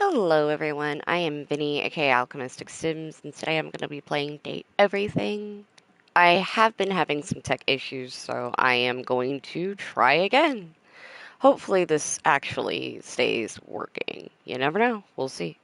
Hello everyone, I am Vinny, aka Alchemistic Sims, and today I'm going to be playing Date Everything. I have been having some tech issues, so I am going to try again. Hopefully this actually stays working. You never know, we'll see.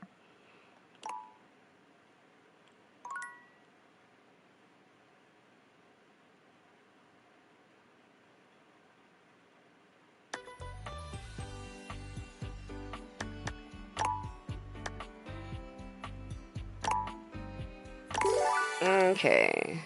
Okay.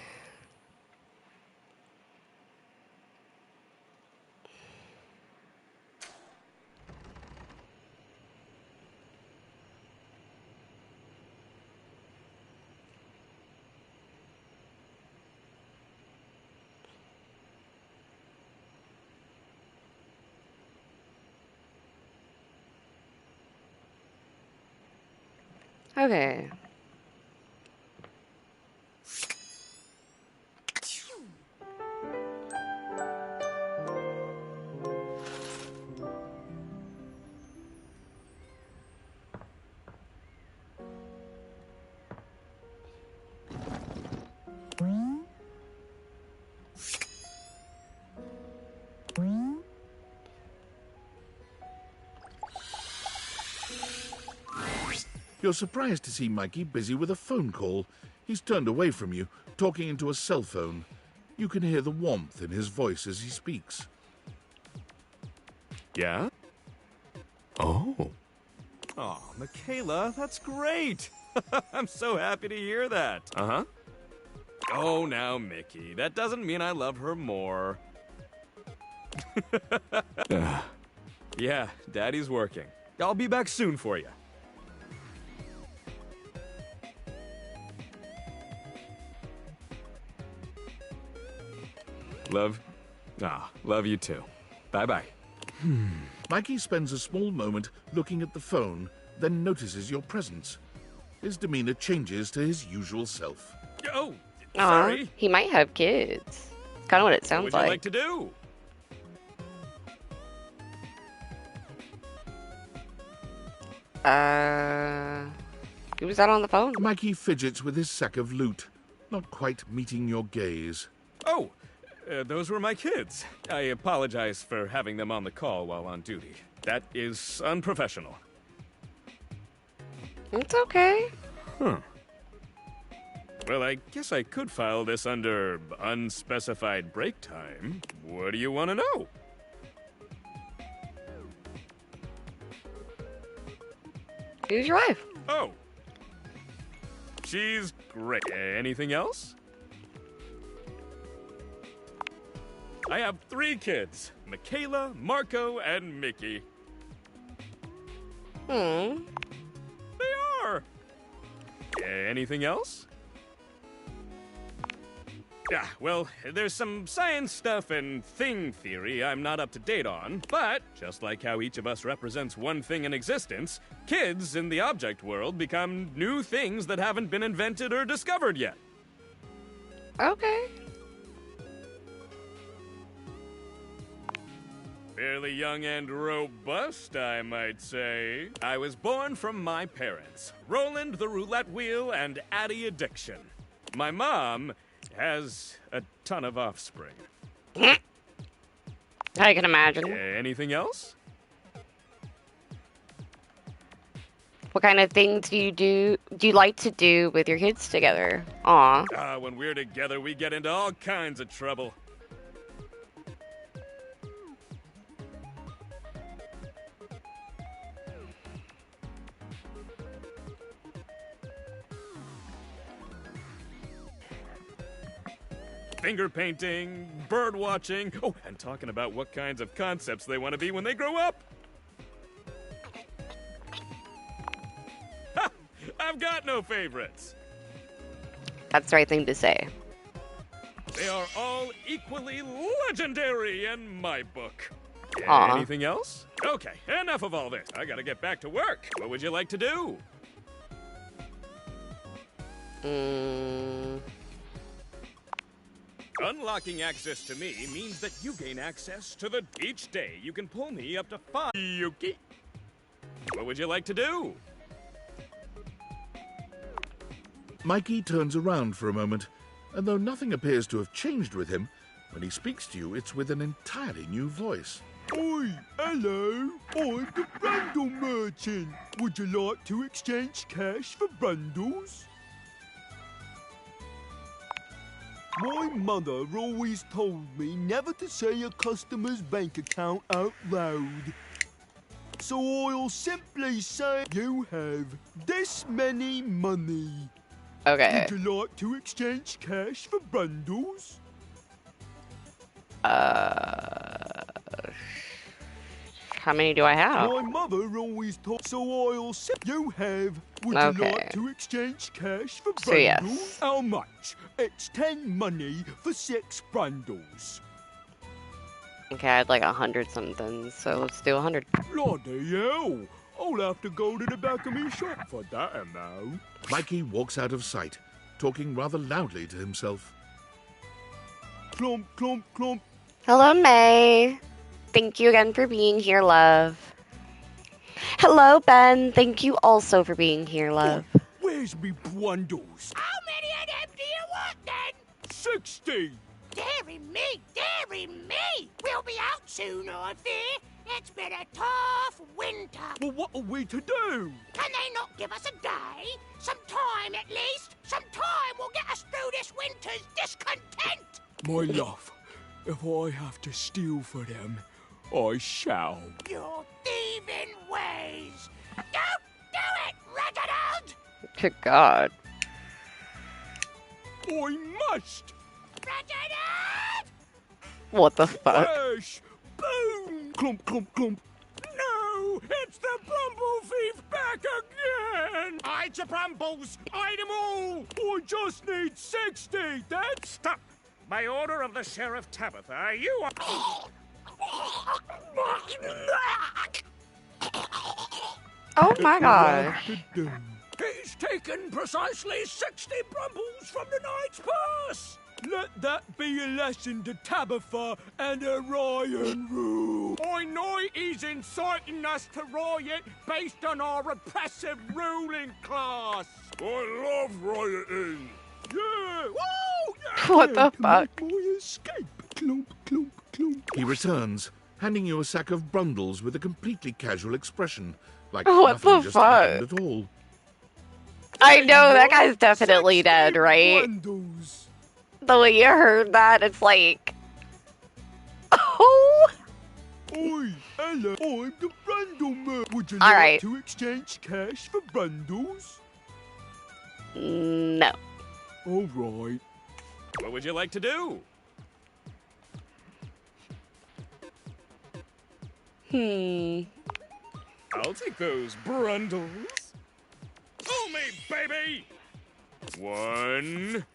Okay. You're surprised to see Mikey busy with a phone call. He's turned away from you, talking into a cell phone. You can hear the warmth in his voice as he speaks. Yeah? Oh. Oh, Michaela, that's great. I'm so happy to hear that. Uh-huh. Oh, now, Mickey, that doesn't mean I love her more. Yeah, Daddy's working. I'll be back soon for you. Love you too. Bye-bye. Mikey spends a small moment looking at the phone, then notices your presence. His demeanor changes to his usual self. Oh, Aw, sorry. he might have kids. It's kind of what it What sounds would you like to do? Who was that on the phone? Mikey fidgets with his sack of loot, not quite meeting your gaze. Oh, those were my kids. I apologize for having them on the call while on duty. That is unprofessional. It's okay. Huh. Well, I guess I could file this under unspecified break time. What do you want to know? Who's your wife? Oh. She's great. Anything else? I have 3 kids. Michaela, Marco, and Mickey. Hmm. They are. Anything else? Yeah, well, there's some science stuff and thing theory I'm not up to date on, but just like how each of us represents one thing in existence, kids in the object world become new things that haven't been invented or discovered yet. Okay. Fairly young and robust, I might say. I was born from my parents, Roland the Roulette Wheel and Addie Addiction. My mom has a ton of offspring. I can imagine. Anything else? What kind of things do you like to do with your kids together? Aw. When we're together, we get into all kinds of trouble. Finger painting, bird watching, oh, and talking about what kinds of concepts they want to be when they grow up. Ha! I've got no favorites. That's the right thing to say. They are all equally legendary in my book. Aw. Anything else? Okay, enough of all this. I gotta get back to work. What would you like to do? Unlocking access to me means that you gain access to each day you can pull me up to 5 Yuki. What would you like to do? Mikey turns around for a moment, and though nothing appears to have changed with him, when he speaks to you, it's with an entirely new voice. Oi, hello, I'm the Brundle Merchant. Would you like to exchange cash for Brundles? My mother always told me never to say a customer's bank account out loud. So I'll simply say you have this many money. Okay. Would you like to exchange cash for Brundles? How many do I have? My mother always told, so I'll say you have. Would Okay. you like to exchange cash for So, Brundles? yes. How much? It's 10 money for 6 Brundles. Okay, I'd like 100 something, so let's do 100. Bloody hell! I'll have to go to the back of my shop for that amount. Mikey walks out of sight, talking rather loudly to himself. Clump, clump, clump. Hello, May. Thank you again for being here, love. Hello, Ben. Thank you also for being here, love. Where's me Brundles? How many of them do you want then? 60! Dearie me, dearie me! We'll be out soon, I fear. It's been a tough winter. Well, what are we to do? Can they not give us a day? Some time at least? Some time will get us through this winter's discontent. My love, if I have to steal for them, I shall. Your thieving ways. Don't do it, Reginald! Good God. I must! Reginald! What the fuck? Ash! Boom! Clump, clump, clump. No! It's the Brumble Thief back again! Hide your Brumbles! Hide them all! I just need 60, that's... Stop! By order of the Sheriff Tabitha, you are... Oh my God. He's taken precisely 60 Brumbles from the Knight's purse! Let that be a lesson to Tabitha and Orion Rule. I know he's inciting us to riot based on our repressive ruling class. I love rioting. Yeah! Woo! Yeah! What the fuck? My escape. Clump, clump, clump. He returns, handing you a sack of Brundles with a completely casual expression, like What nothing the just fuck? happened at all. I know, that guy's definitely 60 dead, right? Brundles. The way you heard that, it's like... Oh! Oi, hello, I'm the Brundle Man. Would you All like right. to exchange cash for Brundles? No. All right. What would you like to do? I'll take those Brundles. Fool me, baby! 1,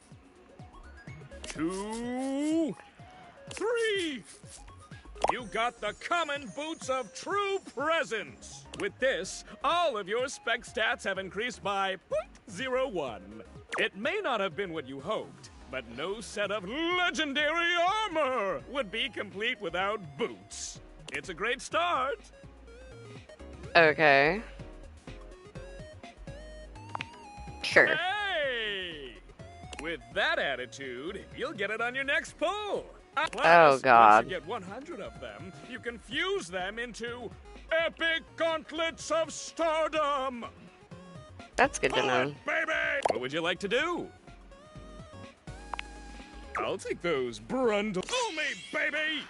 2, 3. You got the common boots of true presence. With this, all of your spec stats have increased by 0.01. It may not have been what you hoped, but no set of legendary armor would be complete without boots. It's a great start. Okay. Sure. Hey! With that attitude, you'll get it on your next pull. Plus, Oh, God. Once you get 100 of them, you can fuse them into epic gauntlets of stardom. That's good to Pull know. it, baby! What would you like to do? I'll take those Brundles. Fool me, baby!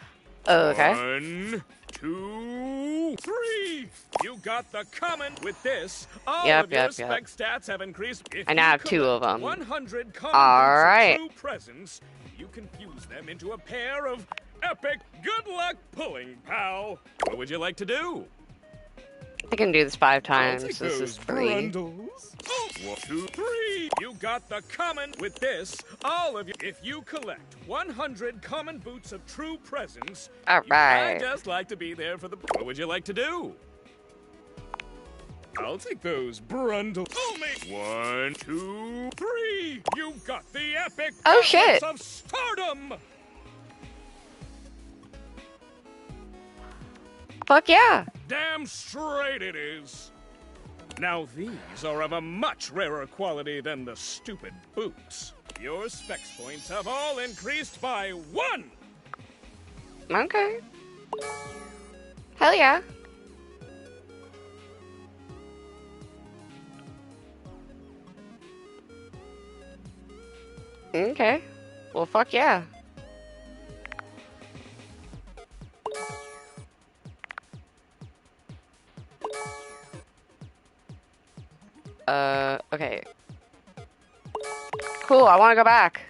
Okay. 1, 2, 3. You got the common. With this, all Yep, of your yep, spec stats have increased. If I now you have 2 of collect them. 100 common All boots of right. true presence, you can fuse them into a pair of epic good luck pulling, pal. What would you like to do? I can do this 5 times. I'll take This is those 3. Brundles. 1, 2, 3. You got the common. With this, all of you. If you collect 100 common boots of true presence, All right. I just like to be there for the. What would you like to do? I'll take those Brundles. Fool me. 1, 2, 3. You got the epic. Oh, shit. gauntlets of stardom. Fuck yeah. Damn straight it is. Now these are of a much rarer quality than the stupid boots. Your specs points have all increased by 1! Okay. Hell yeah. Okay. Well, fuck yeah. Okay. Cool, I want to go back.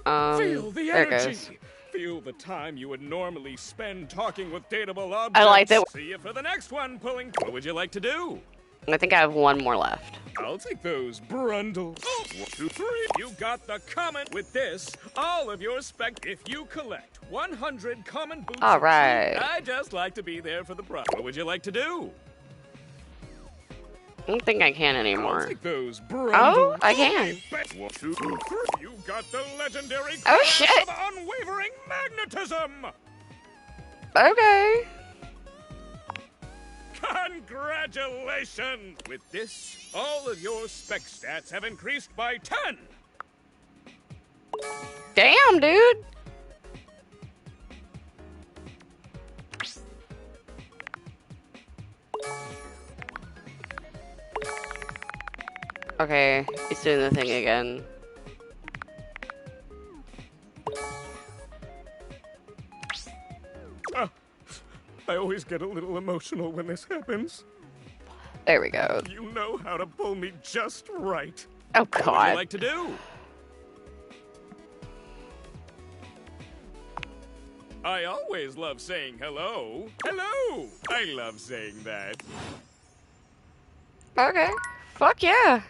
Feel the there it energy! goes. Feel the time you would normally spend talking with dateable objects. I like that. See you for the next one, pulling. What would you like to do? I think I have one more left. I'll take those brundles. 1, 2, 3. You got the comment with this. All of your spec. If you collect 100 common boots, All right. I just like to be there for the prize. What would you like to do? I don't think I can I'll anymore. take those brundles. Oh, I can. 1, 2, 3. You got the legendary Oh, class shit. of unwavering magnetism. Okay. Congratulations! With this, all of your spec stats have increased by 10. Damn, dude. Okay, he's doing the thing again. I always get a little emotional when this happens. There we go. You know how to pull me just right. Oh, What would you God. like to do? I always love saying hello. Hello! I love saying that. Okay. Fuck yeah.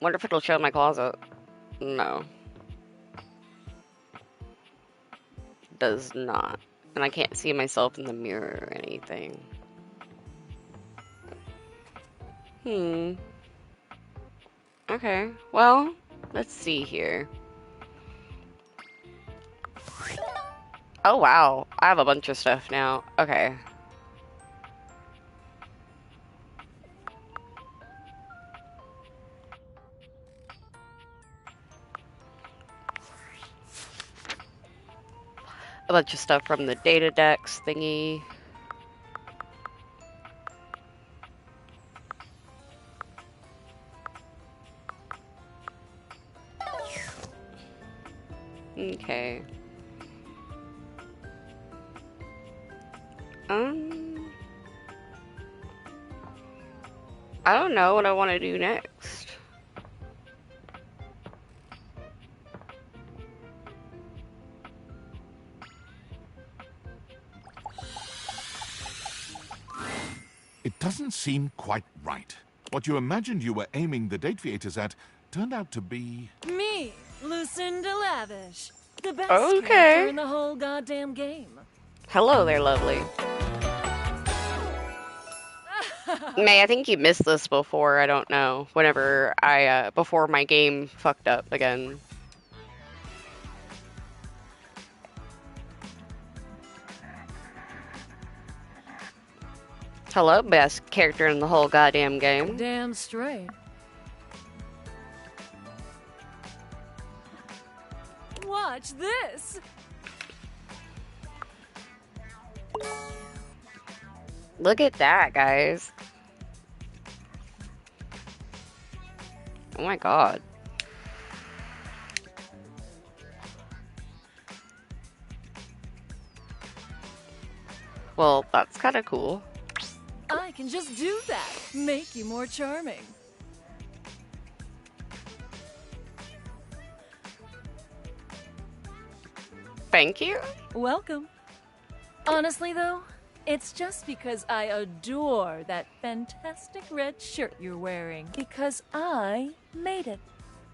Wonder if it'll show my closet. No. Does not. And I can't see myself in the mirror or anything. Okay. Well, let's see here. Oh, wow. I have a bunch of stuff now. Okay. A bunch of stuff from the data decks thingy. Okay. I don't know what I want to do next. It doesn't seem quite right. What you imagined you were aiming the date theaters at turned out to be... Me, Lucinda Lavish. The best Okay. character in the whole goddamn game. Hello there, lovely. May, I think you missed this before, I don't know. Whenever I, before my game fucked up again. Hello, best character in the whole goddamn game. Damn straight. Watch this. Look at that, guys. Oh my god. Well, that's kind of cool. I can just do that. Make you more charming. Thank you. Welcome. Honestly, though, it's just because I adore that fantastic red shirt you're wearing. Because I made it.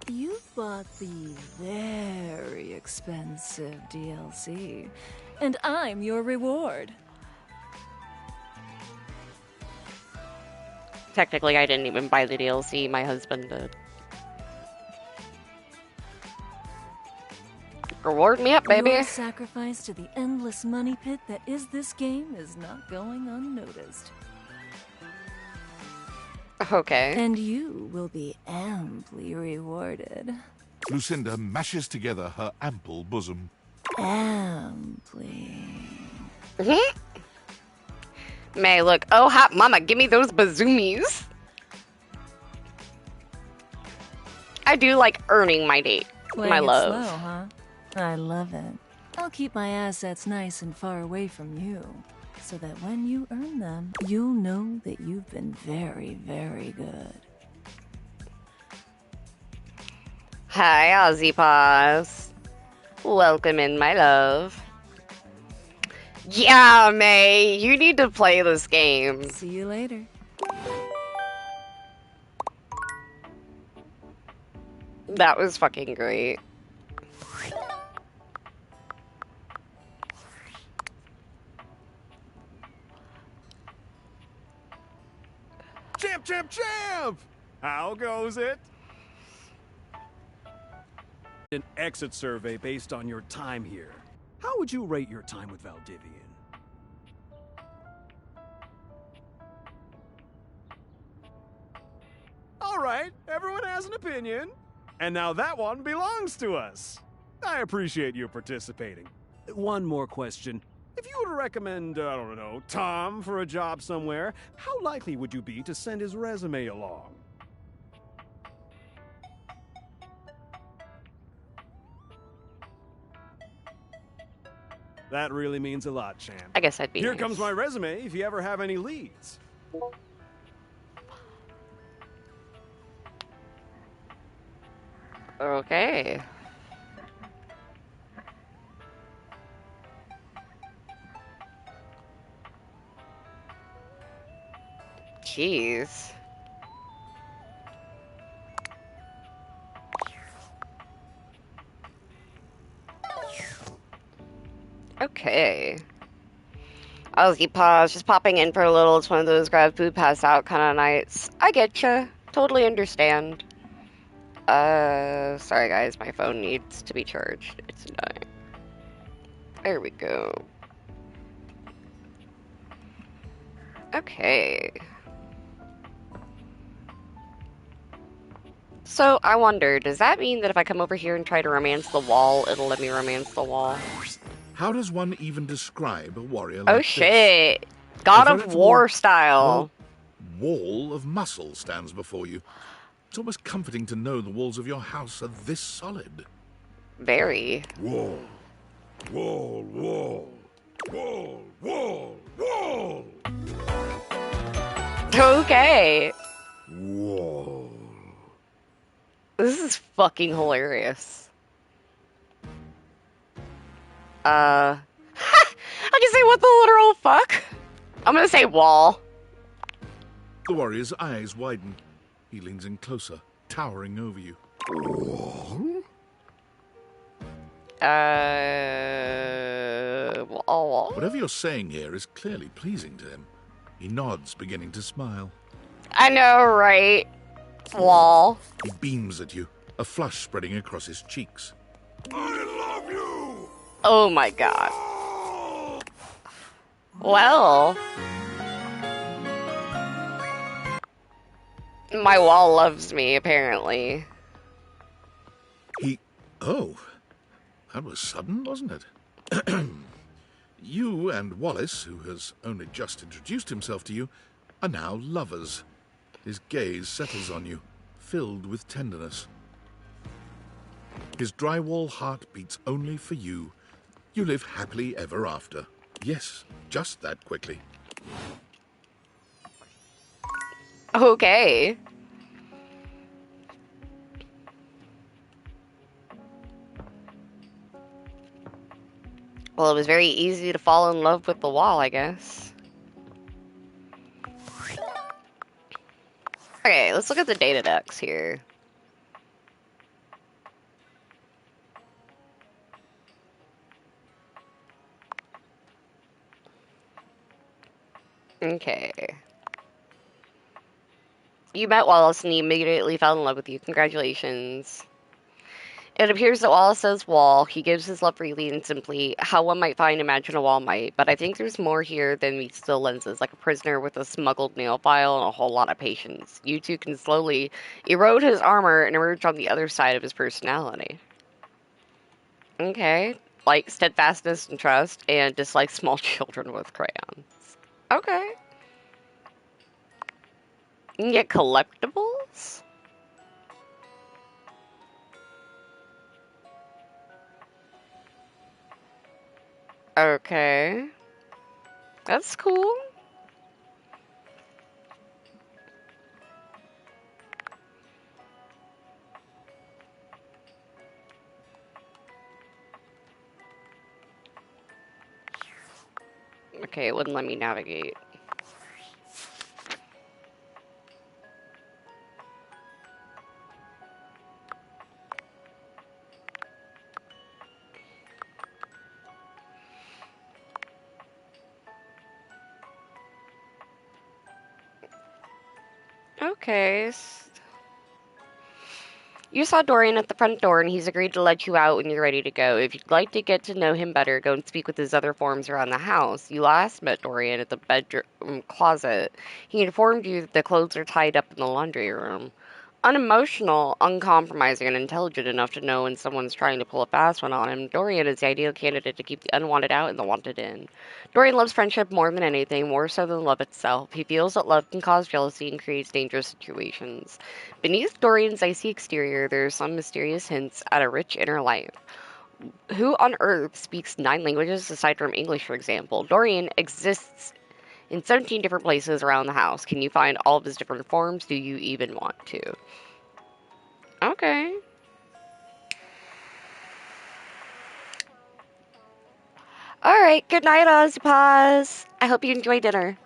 You bought the very expensive DLC. And I'm your reward. Technically, I didn't even buy the DLC. My husband did. Reward me up, baby. Your sacrifice to the endless money pit that is this game is not going unnoticed. Okay. And you will be amply rewarded. Lucinda mashes together her ample bosom. Amply. May, look. Oh, hot mama, give me those bazoomies. I do like earning my date. Playing My it love. slow, huh? I love it. I'll keep my assets nice and far away from you, so that when you earn them, you'll know that you've been very, very good. Hi, Aussie Paws. Welcome in, my love. Yeah, May, you need to play this game. See you later. That was fucking great. Champ, champ, champ! How goes it? An exit survey based on your time here. How would you rate your time with Valdivian? All right, everyone has an opinion. And now that one belongs to us. I appreciate you participating. One more question. If you were to recommend, I don't know, Tom for a job somewhere, how likely would you be to send his resume along? That really means a lot, champ. I guess I'd be Here nice. comes my resume if you ever have any leads. Okay. Jeez. Okay. Aussie Paws, just popping in for a little. It's one of those grab food, pass out kind of nights. I getcha. Totally understand. Sorry guys, my phone needs to be charged. It's dying. There we go. Okay. So, I wonder, does that mean that if I come over here and try to romance the wall, it'll let me romance the wall? How does one even describe a warrior like Oh this? shit! God A of veritable War style. Wall of muscle stands before you. It's almost comforting to know the walls of your house are this solid. Very. Wall, wall, wall, wall, wall, wall, Okay. wall. This is fucking hilarious. I can say what the literal fuck? I'm gonna say wall. The warrior's eyes widen. He leans in closer, towering over you. Wall. Whatever you're saying here is clearly pleasing to him. He nods, beginning to smile. I know, right? Wall. He beams at you, a flush spreading across his cheeks. I love you! Oh my god. Well. My wall loves me, apparently. Oh, that was sudden, wasn't it? You and Wallace, who has only just introduced himself to you, are now lovers. His gaze settles on you, filled with tenderness. His drywall heart beats only for you. You live happily ever after. Yes, just that quickly. Okay. Well, it was very easy to fall in love with the wall, I guess. Okay, let's look at the data decks here. Okay. You met Wallace and he immediately fell in love with you. Congratulations. It appears that Wallace says wall. He gives his love freely and simply. How one might find, imagine a wall might. But I think there's more here than meets still lenses, like a prisoner with a smuggled nail file and a whole lot of patience. You two can slowly erode his armor and emerge on the other side of his personality. Okay. Like steadfastness and trust, and dislike small children with crayons. Okay. You can get collectibles? Okay. That's cool. Okay, it wouldn't let me navigate. Okay. You saw Dorian at the front door, and he's agreed to let you out when you're ready to go. If you'd like to get to know him better, go and speak with his other forms around the house. You last met Dorian at the bedroom closet. He informed you that the clothes are tied up in the laundry room. Unemotional, uncompromising, and intelligent enough to know when someone's trying to pull a fast one on him, Dorian is the ideal candidate to keep the unwanted out and the wanted in. Dorian loves friendship more than anything, more so than love itself. He feels that love can cause jealousy and creates dangerous situations. Beneath Dorian's icy exterior, there are some mysterious hints at a rich inner life. Who on earth speaks 9 languages aside from English, for example? Dorian exists in 17 different places around the house. Can you find all of his different forms? Do you even want to? Okay. Alright, good night, Ozpaz. I hope you enjoy dinner.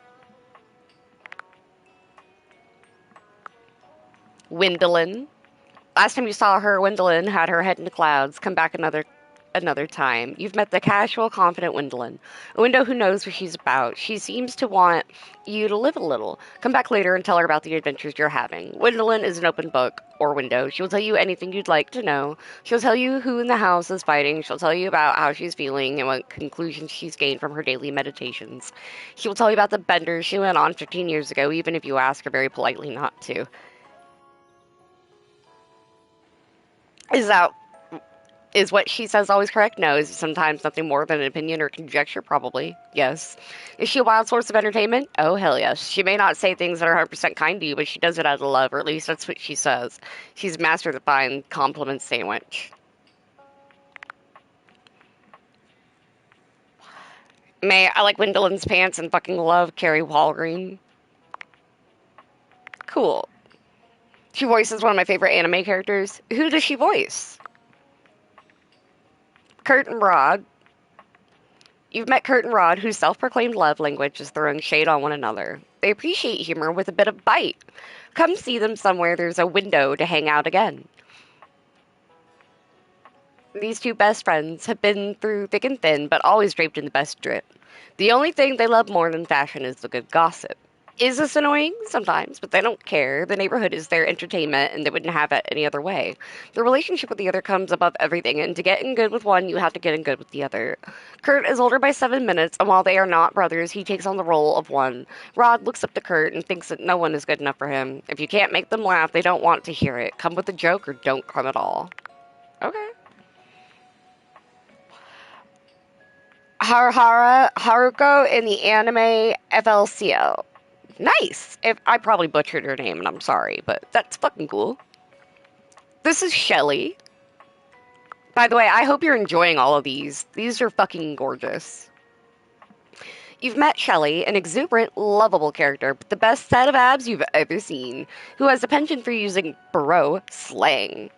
Wendolyn. Last time you saw her, Wendolyn had her head in the clouds. Come back another time. You've met the casual, confident Wendolyn. A window who knows what she's about. She seems to want you to live a little. Come back later and tell her about the adventures you're having. Wendolyn is an open book, or window. She'll tell you anything you'd like to know. She'll tell you who in the house is fighting. She'll tell you about how she's feeling and what conclusions she's gained from her daily meditations. She will tell you about the benders she went on 15 years ago, even if you ask her very politely not to. Is what she says always correct? No. Is it sometimes nothing more than an opinion or conjecture? Probably. Yes. Is she a wild source of entertainment? Oh, hell yes. She may not say things that are 100% kind to you, but she does it out of love, or at least that's what she says. She's master of the fine compliment sandwich. I like Wendolyn's pants and fucking love Carrie Walgreen. Cool. She voices one of my favorite anime characters. Who does she voice? Kurt and Rod. You've met Kurt and Rod, whose self-proclaimed love language is throwing shade on one another. They appreciate humor with a bit of bite. Come see them somewhere there's a window to hang out again. These two best friends have been through thick and thin, but always draped in the best drip. The only thing they love more than fashion is the good gossip. Is this annoying? Sometimes, but they don't care. The neighborhood is their entertainment, and they wouldn't have it any other way. The relationship with the other comes above everything, and to get in good with one, you have to get in good with the other. Kurt is older by 7 minutes, and while they are not brothers, he takes on the role of one. Rod looks up to Kurt and thinks that no one is good enough for him. If you can't make them laugh, they don't want to hear it. Come with a joke or don't come at all. Okay. Haruko in the anime FLCL. Nice! I probably butchered her name, and I'm sorry, but that's fucking cool. This is Shelly. By the way, I hope you're enjoying all of these. These are fucking gorgeous. You've met Shelly, an exuberant, lovable character with the best set of abs you've ever seen, who has a penchant for using bro slang.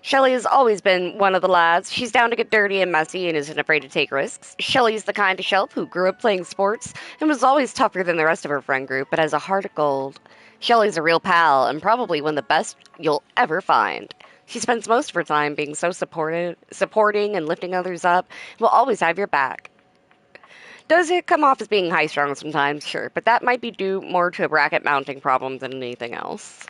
Shelly has always been one of the lads. She's down to get dirty and messy and isn't afraid to take risks. Shelly's the kind of shelf who grew up playing sports and was always tougher than the rest of her friend group, but has a heart of gold. Shelly's a real pal and probably one of the best you'll ever find. She spends most of her time being so supporting and lifting others up and will always have your back. Does it come off as being high-strung sometimes? Sure, but that might be due more to a bracket mounting problem than anything else.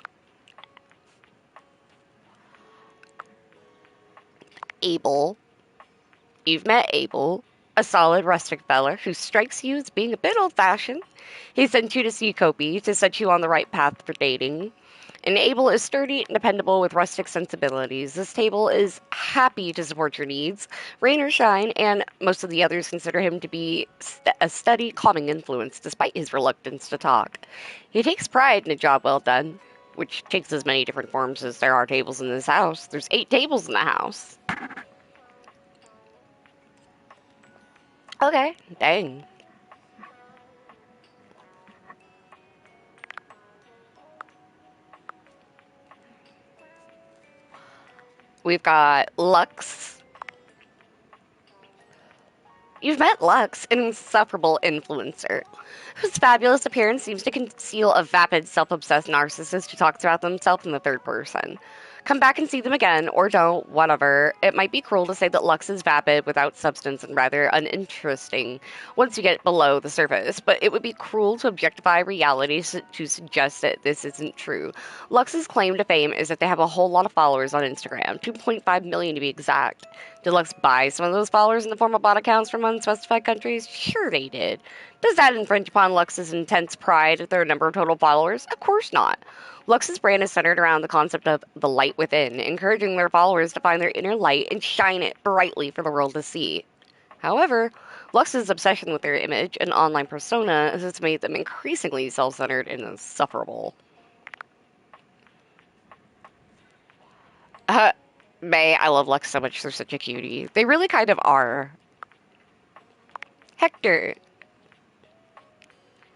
Abel. You've met Abel, a solid rustic fella who strikes you as being a bit old-fashioned. He sent you to see Kopi to set you on the right path for dating. And Abel is sturdy and dependable with rustic sensibilities. This table is happy to support your needs, rain or shine, and most of the others consider him to be a steady, calming influence despite his reluctance to talk. He takes pride in a job well done, which takes as many different forms as there are tables in this house. There's 8 tables in the house. Okay, dang. We've got Lux. You've met Lux, an insufferable influencer, whose fabulous appearance seems to conceal a vapid, self-obsessed narcissist who talks about themselves in the third person. Come back and see them again, or don't, whatever. It might be cruel to say that Lux is vapid, without substance, and rather uninteresting once you get below the surface, but it would be cruel to objectify reality to suggest that this isn't true. Lux's claim to fame is that they have a whole lot of followers on Instagram, 2.5 million to be exact. Did Lux buy some of those followers in the form of bot accounts from unspecified countries? Sure they did. Does that infringe upon Lux's intense pride at their number of total followers? Of course not. Lux's brand is centered around the concept of the light within, encouraging their followers to find their inner light and shine it brightly for the world to see. However, Lux's obsession with their image and online persona has made them increasingly self-centered and insufferable. May, I love Lux so much, they're such a cutie. They really kind of are. Hector.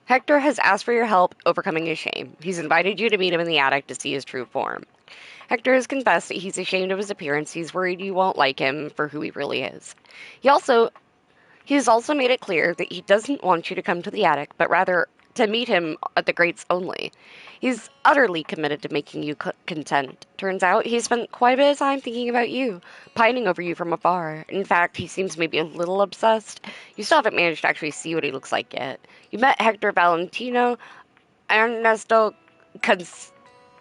Hector has asked for your help overcoming his shame. He's invited you to meet him in the attic to see his true form. Hector has confessed that he's ashamed of his appearance. He's worried you won't like him for who he really is. He has also made it clear that he doesn't want you to come to the attic, but rather to meet him at the grates only. He's utterly committed to making you content. Turns out he spent quite a bit of time thinking about you, pining over you from afar. In fact, he seems maybe a little obsessed. You still haven't managed to actually see what he looks like yet. You met Hector Valentino Ernesto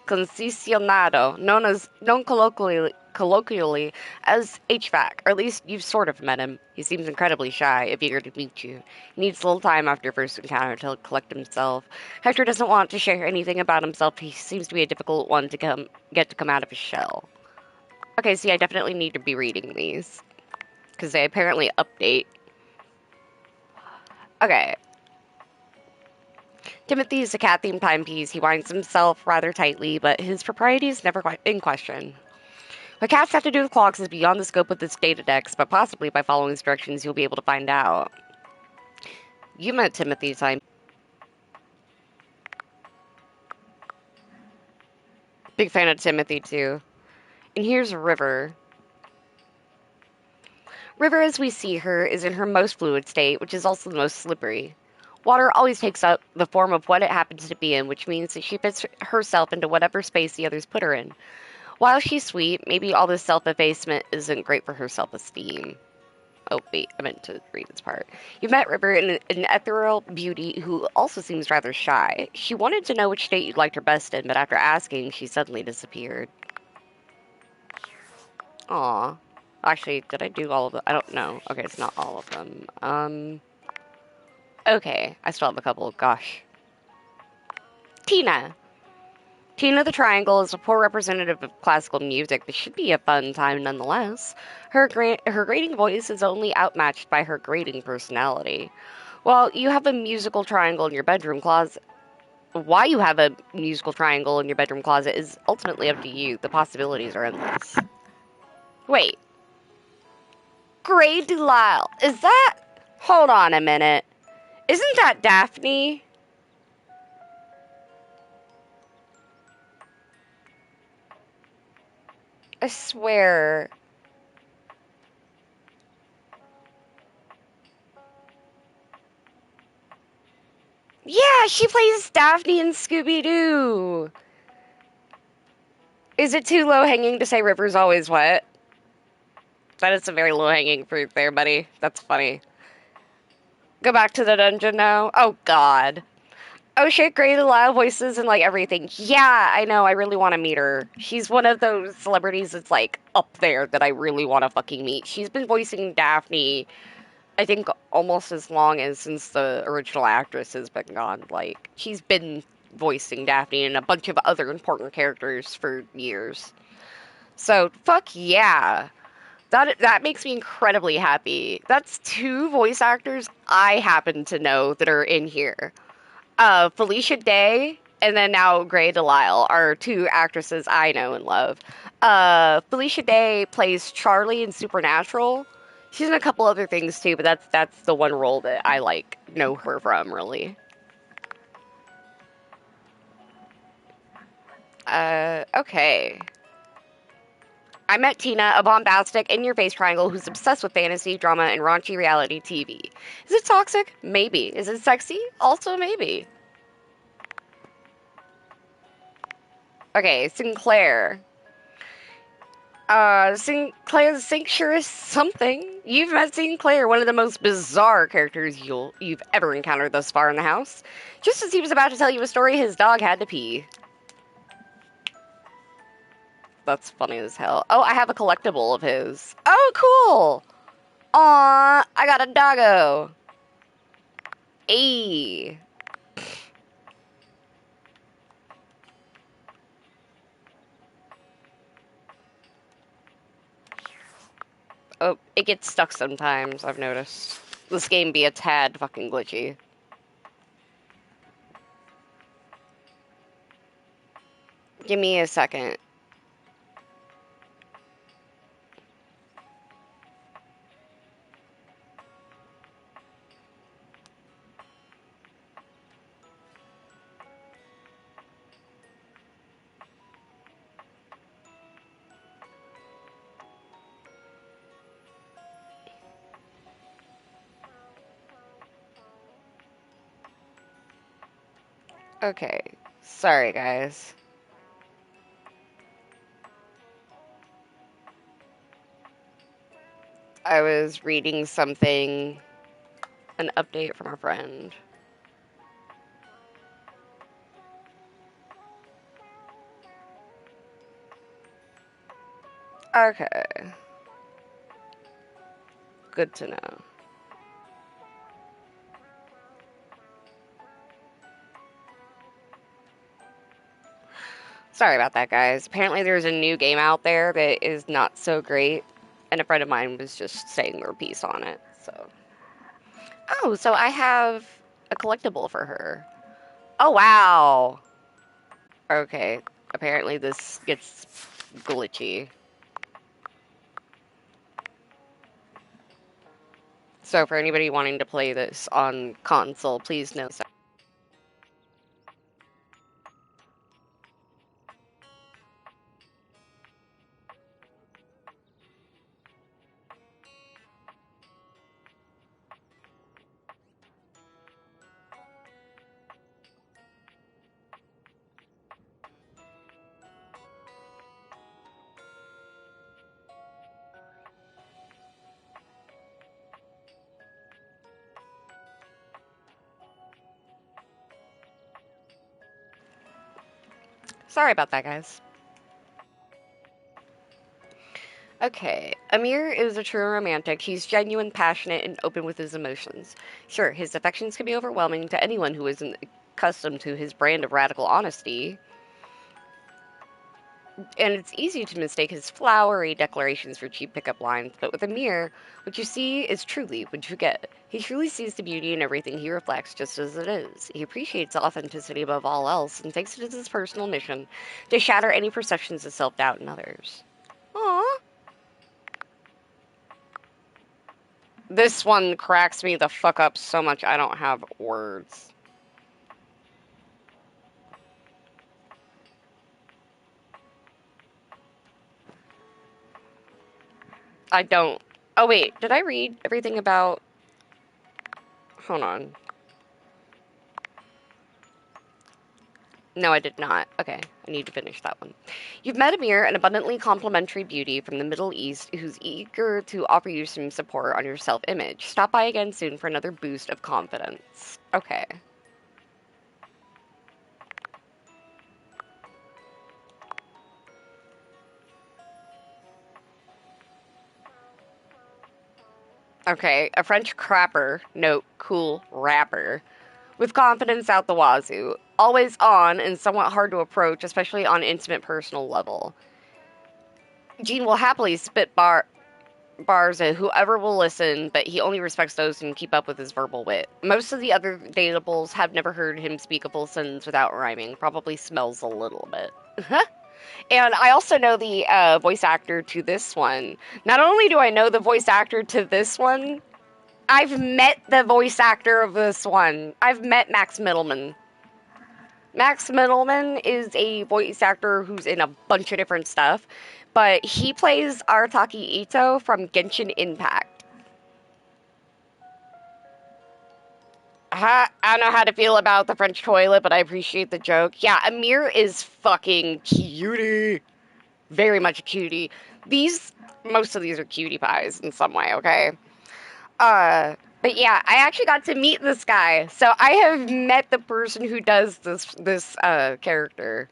Concesionado, known colloquially as HVAC, or at least you've sort of met him. He seems incredibly shy, if eager to meet you. He needs a little time after your first encounter to collect himself. Hector doesn't want to share anything about himself. He seems to be a difficult one to come out of his shell. Okay, see, I definitely need to be reading these, because they apparently update. Okay. Timothy is a cat-themed timepiece. He winds himself rather tightly, but his propriety is never in question. What cats have to do with clocks is beyond the scope of this data dex, but possibly by following instructions you'll be able to find out. You met Timothy time. Big fan of Timothy, too. And here's River. River, as we see her, is in her most fluid state, which is also the most slippery. Water always takes up the form of what it happens to be in, which means that she fits herself into whatever space the others put her in. While she's sweet, maybe all this self-effacement isn't great for her self-esteem. Oh, wait, I meant to read this part. You met River, an ethereal beauty who also seems rather shy. She wanted to know which state you'd liked her best in, but after asking, she suddenly disappeared. Aw. Actually, did I do all of them? I don't know. Okay, it's not all of them. Okay, I still have a couple. Gosh. Tina. Tina the Triangle is a poor representative of classical music, but should be a fun time nonetheless. Her grating voice is only outmatched by her grating personality. While you have a musical triangle in your bedroom closet, why you have a musical triangle in your bedroom closet is ultimately up to you. The possibilities are endless. Wait. Gray Delisle. Is that... Hold on a minute. Isn't that Daphne? I swear. Yeah, she plays Daphne in Scooby-Doo. Is it too low-hanging to say River's always wet? That is a very low-hanging fruit there, buddy. That's funny. Go back to the dungeon now? Oh, God. Oh shit, Grey Delisle voices and like everything. Yeah, I know, I really want to meet her. She's one of those celebrities that's like up there that I really want to fucking meet. She's been voicing Daphne, I think, almost as long as since the original actress has been gone. Like, she's been voicing Daphne and a bunch of other important characters for years. So, fuck yeah. That makes me incredibly happy. That's 2 voice actors I happen to know that are in here. Felicia Day and then now Grey Delisle are 2 actresses I know and love. Felicia Day plays Charlie in Supernatural. She's in a couple other things too, but that's the one role that I like know her from, really. Okay. I met Tina, a bombastic, in-your-face triangle who's obsessed with fantasy, drama, and raunchy reality TV. Is it toxic? Maybe. Is it sexy? Also maybe. Okay, Sinclair. Sinclair's sure is something. You've met Sinclair, one of the most bizarre characters you've ever encountered thus far in the house. Just as he was about to tell you a story, his dog had to pee. That's funny as hell. Oh, I have a collectible of his. Oh, cool! Aw, I got a doggo. Ayy. Oh, it gets stuck sometimes, I've noticed. This game be a tad fucking glitchy. Give me a second. Okay. Sorry, guys. I was reading something, an update from a friend. Okay. Good to know. Sorry about that, guys. Apparently there's a new game out there that is not so great, and a friend of mine was just saying their piece on it, so. Oh, so I have a collectible for her. Oh, wow! Okay, apparently this gets glitchy. So for anybody wanting to play this on console, please know so. Sorry about that, guys. Okay, Amir is a true romantic. He's genuine, passionate, and open with his emotions. Sure, his affections can be overwhelming to anyone who isn't accustomed to his brand of radical honesty, and it's easy to mistake his flowery declarations for cheap pickup lines, but with Amir, what you see is truly what you get. He truly sees the beauty in everything he reflects just as it is. He appreciates authenticity above all else and takes it as his personal mission to shatter any perceptions of self-doubt in others. Aww. This one cracks me the fuck up so much I don't have words. I don't. Oh, wait. Did I read everything about... Hold on. No, I did not. Okay, I need to finish that one. You've met Amir, an abundantly complimentary beauty from the Middle East who's eager to offer you some support on your self-image. Stop by again soon for another boost of confidence. Okay. Okay, a French crapper, note, cool rapper, with confidence out the wazoo, always on and somewhat hard to approach, especially on intimate personal level. Gene will happily spit bars at whoever will listen, but he only respects those who can keep up with his verbal wit. Most of the other datables have never heard him speak a full sentence without rhyming. Probably smells a little bit. And I also know the voice actor to this one. Not only do I know the voice actor to this one, I've met the voice actor of this one. I've met Max Middleman. Max Middleman is a voice actor who's in a bunch of different stuff, but he plays Arataki Ito from Genshin Impact. I don't know how to feel about the French toilet, but I appreciate the joke. Yeah, Amir is fucking cutie. Very much a cutie. Most of these are cutie pies in some way, okay? But yeah, I actually got to meet this guy. So I have met the person who does this character.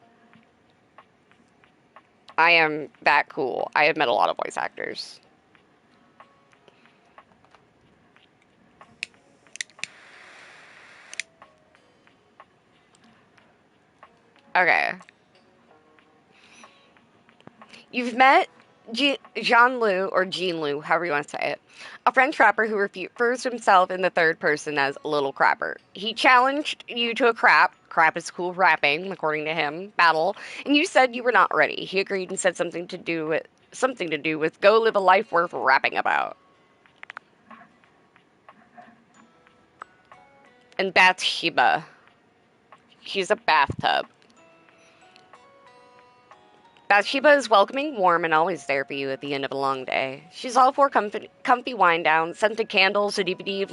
I am that cool. I have met a lot of voice actors. Okay. You've met Jean-Lu, or Jean-Lu, however you want to say it, a French rapper who refers to himself in the third person as Little Crapper. He challenged you to a crap is cool rapping, according to him, battle, and you said you were not ready. He agreed and said something to do with go live a life worth rapping about. And Bathsheba. She's a bathtub. Bathsheba is welcoming, warm, and always there for you at the end of a long day. She's all for comfy wind down, scented candles, a DVD of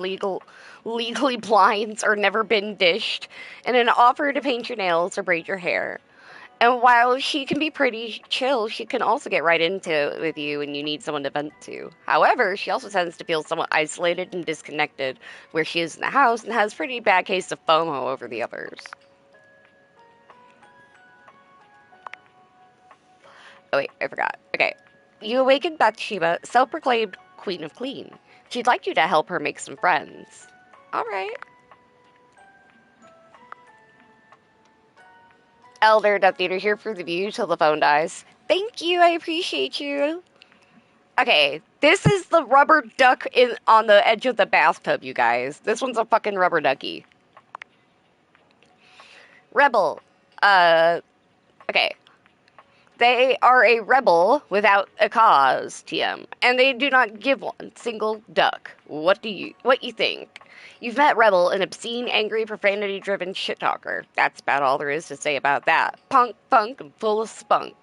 legally blinds or never been dished, and an offer to paint your nails or braid your hair. And while she can be pretty chill, she can also get right into it with you when you need someone to vent to. However, she also tends to feel somewhat isolated and disconnected where she is in the house and has pretty bad case of FOMO over the others. Oh wait, I forgot. Okay. You awaken Bathsheba, self-proclaimed Queen of Clean. She'd like you to help her make some friends. Alright. Elder, Death Eater here for the view till the phone dies. Thank you, I appreciate you. Okay, this is the rubber duck on the edge of the bathtub, you guys. This one's a fucking rubber ducky. Rebel. Okay. They are a rebel without a cause, TM, and they do not give one single duck. What you think? You've met Rebel, an obscene, angry, profanity-driven shit-talker. That's about all there is to say about that. Punk, funk, and full of spunk.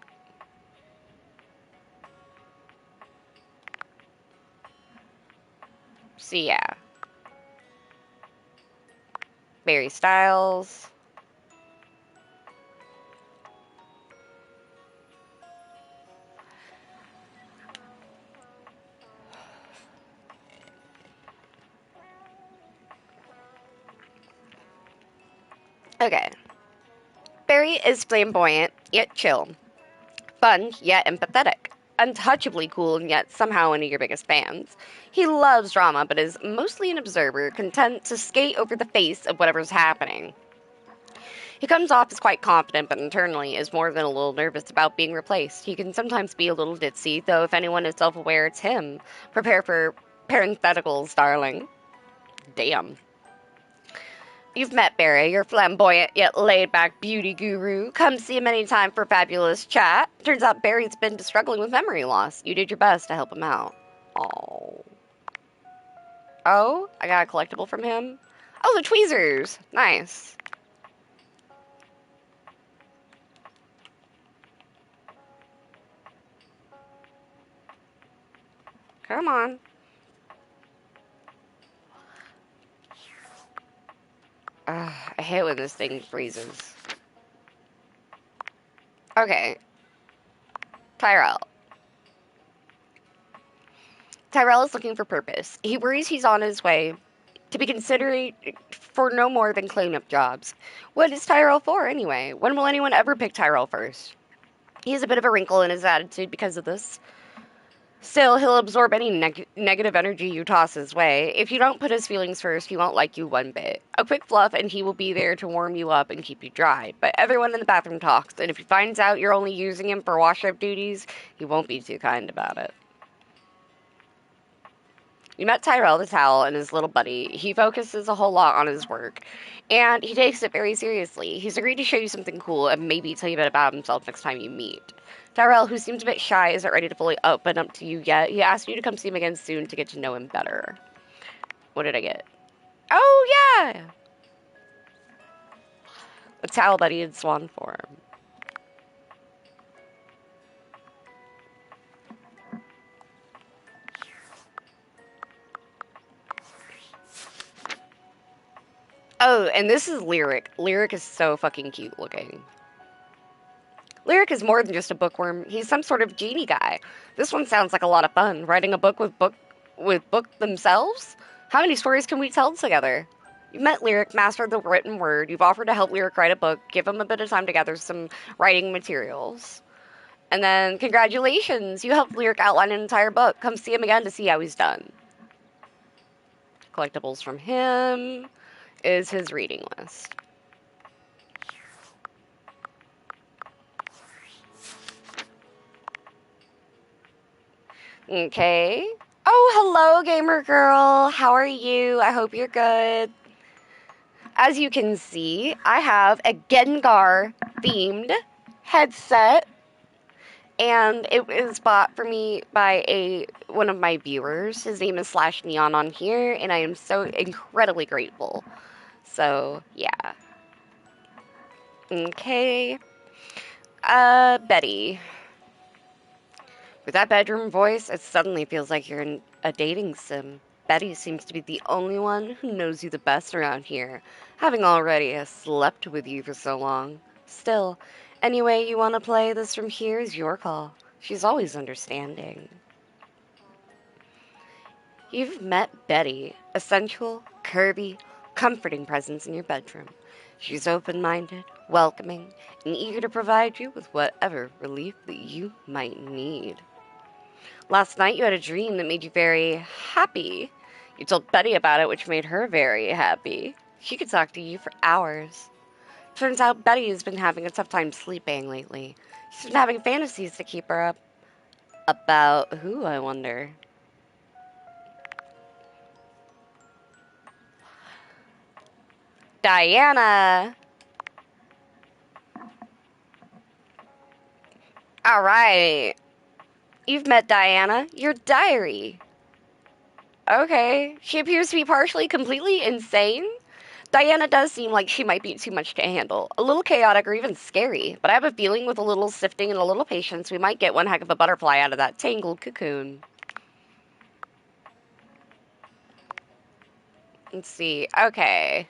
So yeah. Barry Styles. Okay. Barry is flamboyant, yet chill. Fun, yet empathetic. Untouchably cool, and yet somehow one of your biggest fans. He loves drama, but is mostly an observer, content to skate over the face of whatever's happening. He comes off as quite confident, but internally is more than a little nervous about being replaced. He can sometimes be a little ditzy, though if anyone is self-aware, it's him. Prepare for parentheticals, darling. Damn. You've met Barry, your flamboyant yet laid-back beauty guru. Come see him anytime for fabulous chat. Turns out Barry's been struggling with memory loss. You did your best to help him out. Oh. Oh, I got a collectible from him. Oh, the tweezers. Nice. Come on. I hate when this thing freezes. Okay. Tyrell. Tyrell is looking for purpose. He worries he's on his way to be considered for no more than cleanup jobs. What is Tyrell for, anyway? When will anyone ever pick Tyrell first? He has a bit of a wrinkle in his attitude because of this. Still, he'll absorb any negative energy you toss his way. If you don't put his feelings first, he won't like you one bit. A quick fluff and he will be there to warm you up and keep you dry. But everyone in the bathroom talks, and if he finds out you're only using him for wash-up duties, he won't be too kind about it. You met Tyrell the Towel and his little buddy. He focuses a whole lot on his work, and he takes it very seriously. He's agreed to show you something cool and maybe tell you a bit about himself next time you meet. Tyrell, who seems a bit shy, isn't ready to fully open up to you yet. He asked you to come see him again soon to get to know him better. What did I get? Oh, yeah! A towel buddy in swan form. Oh, and this is Lyric. Lyric is so fucking cute looking. Lyric is more than just a bookworm. He's some sort of genie guy. This one sounds like a lot of fun. Writing a book with book themselves? How many stories can we tell together? You've met Lyric, mastered the written word. You've offered to help Lyric write a book. Give him a bit of time to gather some writing materials. And then, congratulations! You helped Lyric outline an entire book. Come see him again to see how he's done. Collectibles from him is his reading list. Okay. Oh, hello, gamer girl. How are you? I hope you're good. As you can see, I have a Gengar-themed headset, and it was bought for me by one of my viewers. His name is /Neon on here, and I am so incredibly grateful. So, yeah. Okay. Betty. With that bedroom voice, it suddenly feels like you're in a dating sim. Betty seems to be the only one who knows you the best around here, having already slept with you for so long. Still, any way you want to play this from here is your call. She's always understanding. You've met Betty, a sensual, curvy, comforting presence in your bedroom. She's open-minded, welcoming, and eager to provide you with whatever relief that you might need. Last night you had a dream that made you very happy. You told Betty about it, which made her very happy. She could talk to you for hours. Turns out Betty has been having a tough time sleeping lately. She's been having fantasies to keep her up. About who, I wonder? Diana! Alright. You've met Diana, your diary. Okay. She appears to be partially completely insane. Diana does seem like she might be too much to handle. A little chaotic or even scary. But I have a feeling with a little sifting and a little patience, we might get one heck of a butterfly out of that tangled cocoon. Let's see. Okay.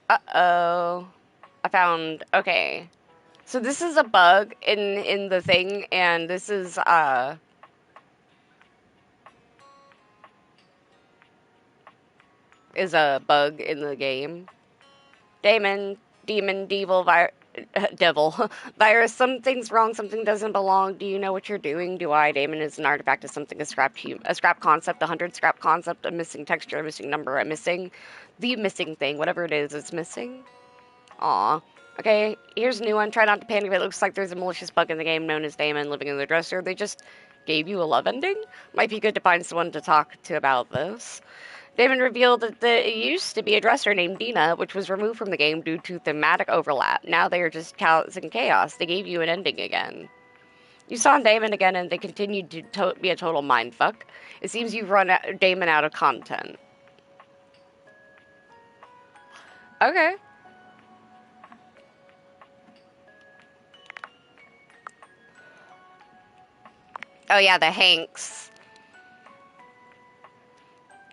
Uh-oh. I found... Okay. So this is a bug in the thing, and this is, a bug in the game. Demon, devil, virus, something's wrong, something doesn't belong. Do you know what you're doing? Do I? Damon is an artifact of something, a scrap concept, 100 scrap concept, a missing texture, a missing number, the missing thing, whatever it is, it's missing. Aw. Okay, here's a new one. Try not to panic if it looks like there's a malicious bug in the game known as Damon living in the dresser. They just gave you a love ending? Might be good to find someone to talk to about this. Damon revealed that it used to be a dresser named Dina, which was removed from the game due to thematic overlap. Now they are just causing chaos. They gave you an ending again. You saw Damon again and they continued to be a total mindfuck. It seems you've run Damon out of content. Okay. Oh yeah, the Hanks.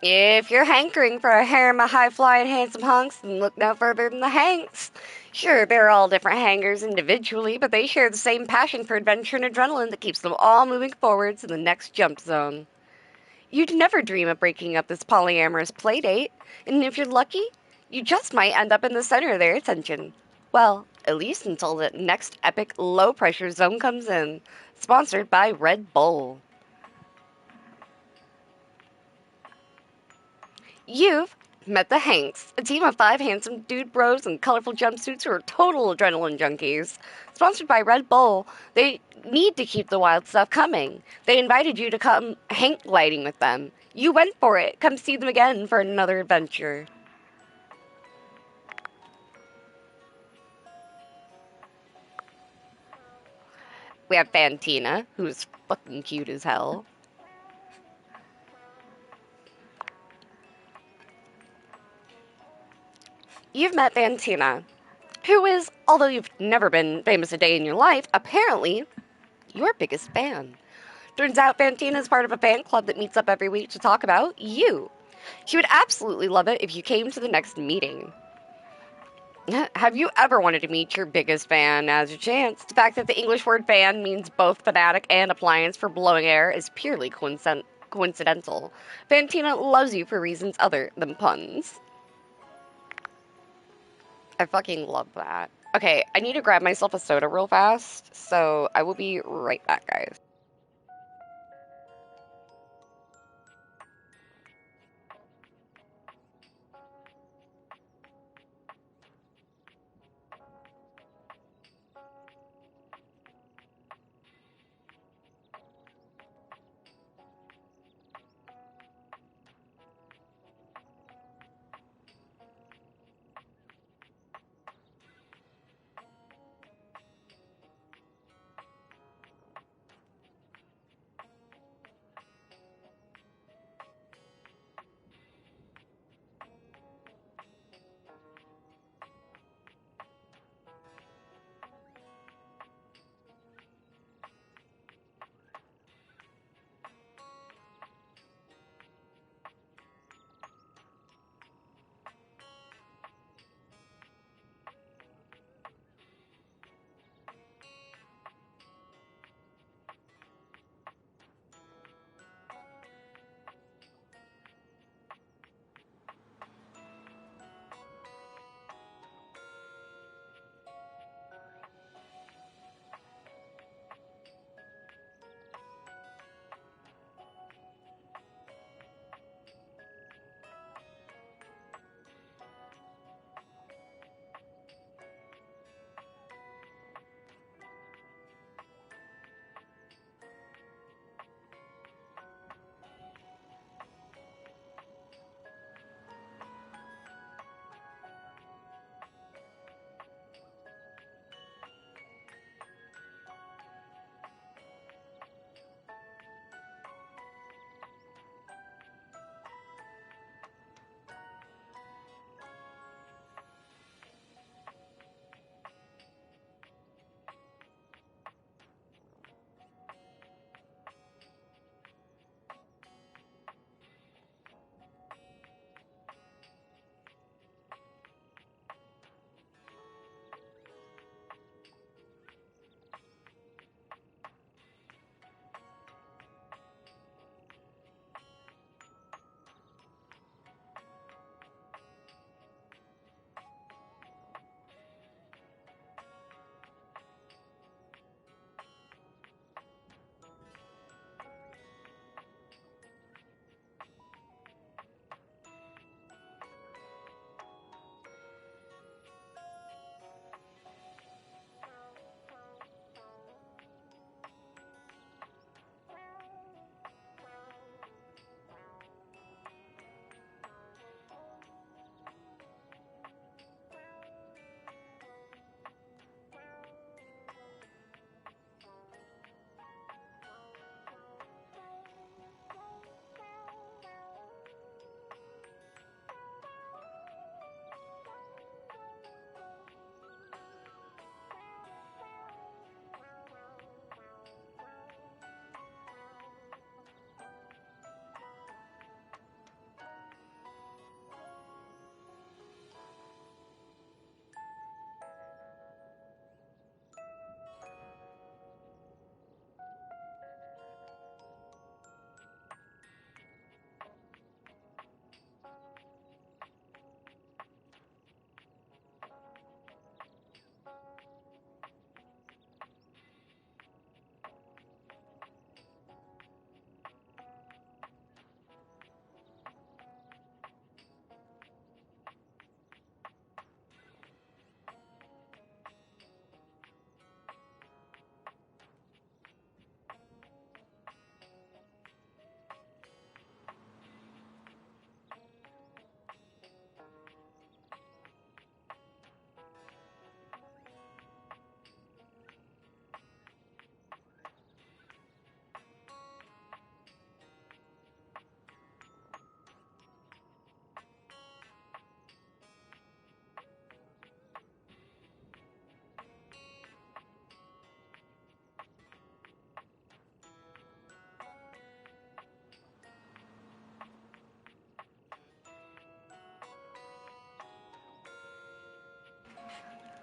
If you're hankering for a harem of high-flying handsome hunks, then look no further than the Hanks. Sure, they're all different hangers individually, but they share the same passion for adventure and adrenaline that keeps them all moving forward to the next jump zone. You'd never dream of breaking up this polyamorous playdate, and if you're lucky, you just might end up in the center of their attention. Well, at least until the next epic low-pressure zone comes in. Sponsored by Red Bull. You've met the Hanks, a team of 5 handsome dude bros in colorful jumpsuits who are total adrenaline junkies. Sponsored by Red Bull, they need to keep the wild stuff coming. They invited you to come Hank gliding with them. You went for it. Come see them again for another adventure. We have Fantina, who's fucking cute as hell. You've met Fantina, who is, although you've never been famous a day in your life, apparently your biggest fan. Turns out Fantina is part of a fan club that meets up every week to talk about you. She would absolutely love it if you came to the next meeting. Have you ever wanted to meet your biggest fan? Now's your chance. The fact that the English word fan means both fanatic and appliance for blowing air is purely coincidental. Fantina loves you for reasons other than puns. I fucking love that. Okay, I need to grab myself a soda real fast, so I will be right back, guys.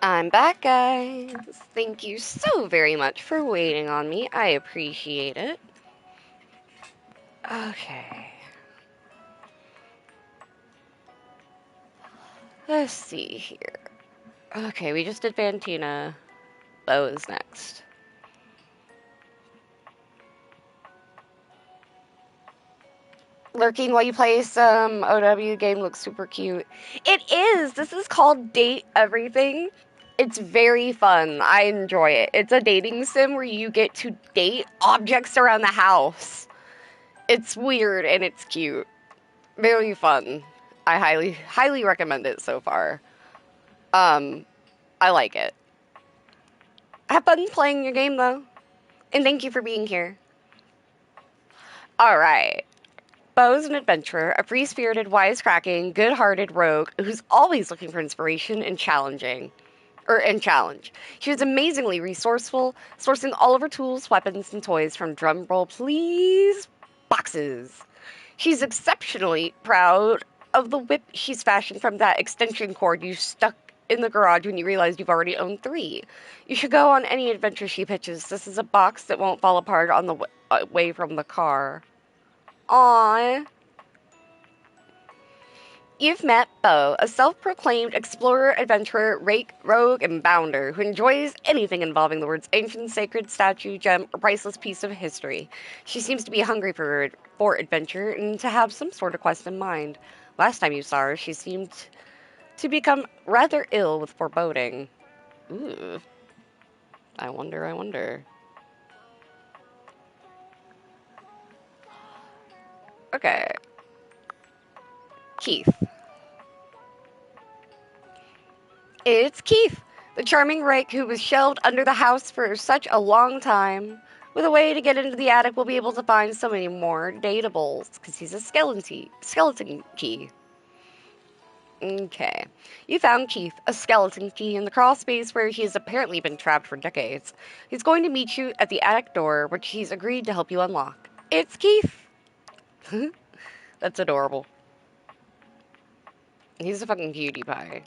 I'm back, guys. Thank you so very much for waiting on me. I appreciate it. Okay. Let's see here. Okay, we just did Fantina. Bo is next. Lurking while you play some OW game looks super cute. It is! This is called Date Everything. It's very fun. I enjoy it. It's a dating sim where you get to date objects around the house. It's weird and it's cute. Very fun. I highly recommend it so far. I like it. Have fun playing your game though. And thank you for being here. Alright. Bo's an adventurer, a free-spirited, wisecracking, good-hearted rogue who's always looking for inspiration and challenge. She was amazingly resourceful, sourcing all of her tools, weapons, and toys from drumroll please boxes. She's exceptionally proud of the whip she's fashioned from that extension cord you stuck in the garage when you realized you've already owned 3. You should go on any adventure she pitches. This is a box that won't fall apart on the way from the car. Aww. You've met Bo, a self-proclaimed explorer, adventurer, rake, rogue, and bounder who enjoys anything involving the words ancient, sacred, statue, gem, or priceless piece of history. She seems to be hungry for adventure and to have some sort of quest in mind. Last time you saw her, she seemed to become rather ill with foreboding. Ooh. I wonder. Okay. Keith. It's Keith, the charming rake who was shelved under the house for such a long time. With a way to get into the attic, we'll be able to find so many more datables, because he's a skeleton key. Okay. You found Keith, a skeleton key, in the crawl space where he has apparently been trapped for decades. He's going to meet you at the attic door, which he's agreed to help you unlock. It's Keith! That's adorable. He's a fucking cutie pie.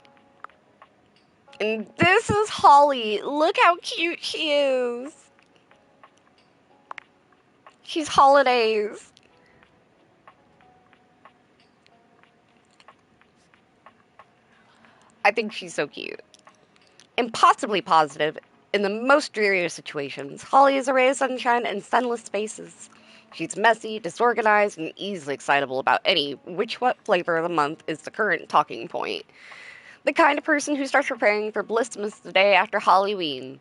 And this is Holly. Look how cute she is. She's holidays. I think she's so cute. Impossibly positive in the most dreary of situations. Holly is a ray of sunshine in sunless spaces. She's messy, disorganized, and easily excitable about any what flavor of the month is the current talking point. The kind of person who starts preparing for Blissmas the day after Halloween.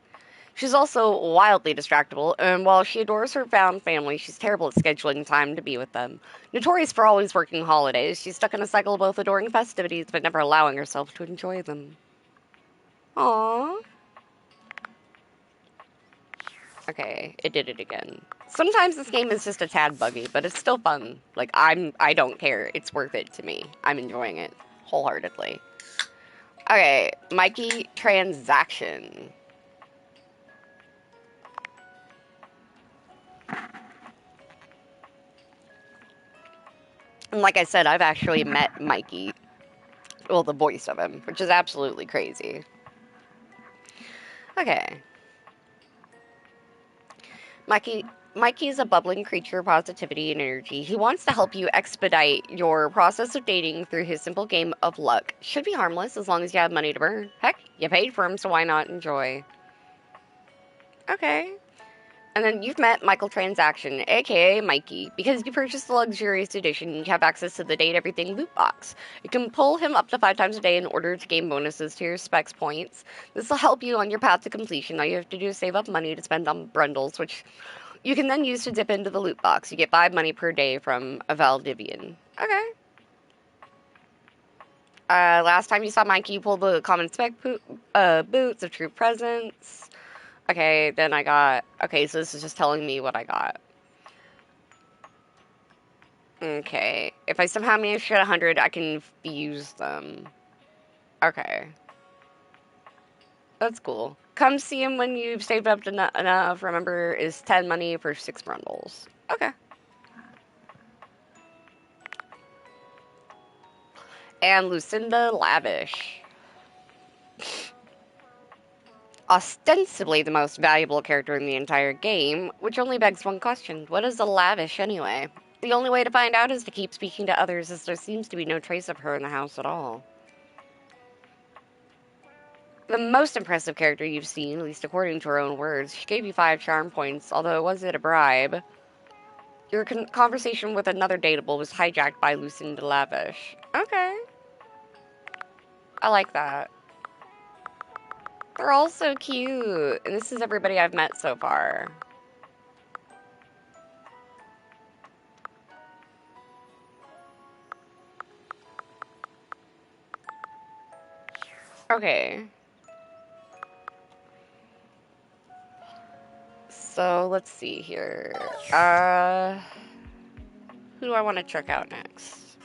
She's also wildly distractible, and while she adores her found family, she's terrible at scheduling time to be with them. Notorious for always working holidays, she's stuck in a cycle of both adoring festivities but never allowing herself to enjoy them. Aww. Okay, it did it again. Sometimes this game is just a tad buggy, but it's still fun. Like, I don't care. It's worth it to me. I'm enjoying it wholeheartedly. Okay, Mikey Transaction. And like I said, I've actually met Mikey. Well, the voice of him, which is absolutely crazy. Okay. Mikey's a bubbling creature of positivity and energy. He wants to help you expedite your process of dating through his simple game of luck. Should be harmless as long as you have money to burn. Heck, you paid for him, so why not enjoy? Okay. And then you've met Michael Transaction, aka Mikey. Because you purchased the luxurious edition, you have access to the Date Everything loot box. You can pull him up to 5 times a day in order to gain bonuses to your specs points. This will help you on your path to completion. All you have to do is save up money to spend on bundles, which you can then use to dip into the loot box. You get 5 money per day from a Valdivian. Okay. Last time you saw Mikey, you pulled the common spec boots of true presence. Okay, then I got... Okay, so this is just telling me what I got. Okay. If I somehow manage to get 100, I can use them. Okay. That's cool. Come see him when you've saved up enough. Remember, is 10 money for 6 bundles. Okay. And Lucinda Lavish. ostensibly the most valuable character in the entire game, which only begs one question. What is a lavish anyway? The only way to find out is to keep speaking to others, as there seems to be no trace of her in the house at all. The most impressive character you've seen, at least according to her own words. She gave you 5 charm points, although it wasn't a bribe. Your conversation with another dateable was hijacked by Lucinda Lavish. Okay. I like that. They're all so cute. And this is everybody I've met so far. Okay. So, let's see here. Who do I want to check out next?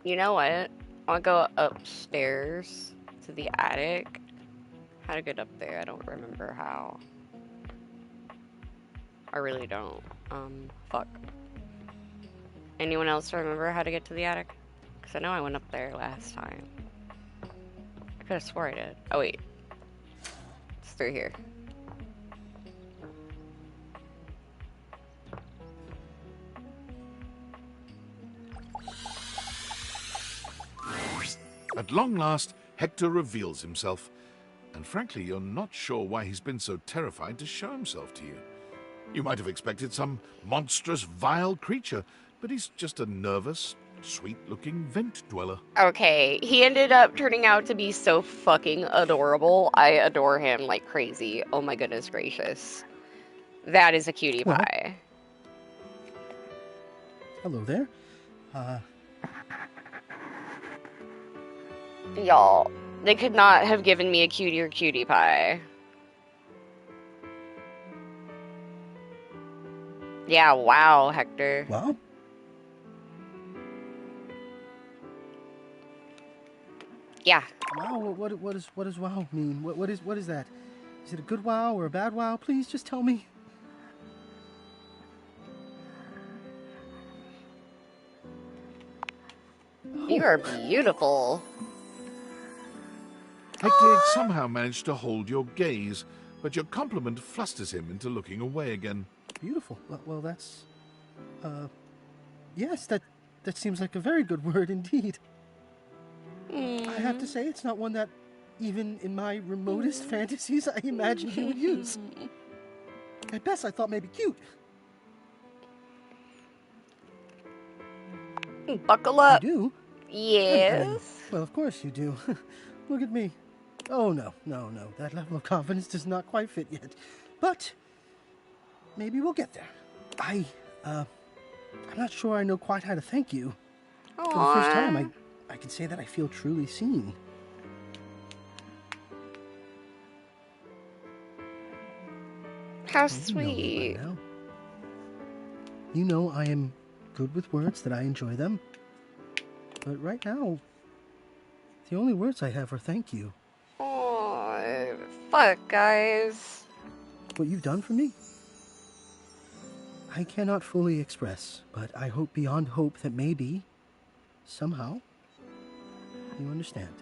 You know what? I'll go upstairs to the attic. How to get up there? I don't remember how. I really don't. Fuck. Anyone else remember how to get to the attic? Because I know I went up there last time. I could have swore I did. Oh, wait. It's through here. At long last, Hector reveals himself. And frankly, you're not sure why he's been so terrified to show himself to you. You might have expected some monstrous, vile creature, but he's just a nervous, sweet-looking vent dweller. Okay, he ended up turning out to be so fucking adorable. I adore him like crazy. Oh my goodness gracious. That is a cutie pie. Hello there. Y'all, they could not have given me a cutier cutie pie. Yeah, wow, Hector. Well? Yeah. Wow, what does wow mean? What is that? Is it a good wow or a bad wow? Please just tell me. You are beautiful. Hector somehow managed to hold your gaze, but your compliment flusters him into looking away again. Beautiful. Well, that's... Yes, that seems like a very good word indeed. I have to say, it's not one that, even in my remotest fantasies, I imagined you would use. At best, I thought maybe cute. Buckle up. You do? Yes. Well, of course you do. Look at me. Oh, no. That level of confidence does not quite fit yet. But maybe we'll get there. I'm not sure I know quite how to thank you. Aww. For the first time, I can say that I feel truly seen. How Well, sweet. You know I am good with words, that I enjoy them. But right now, the only words I have are thank you. Oh, fuck, guys. What you've done for me, I cannot fully express, but I hope beyond hope that maybe, somehow, you understand.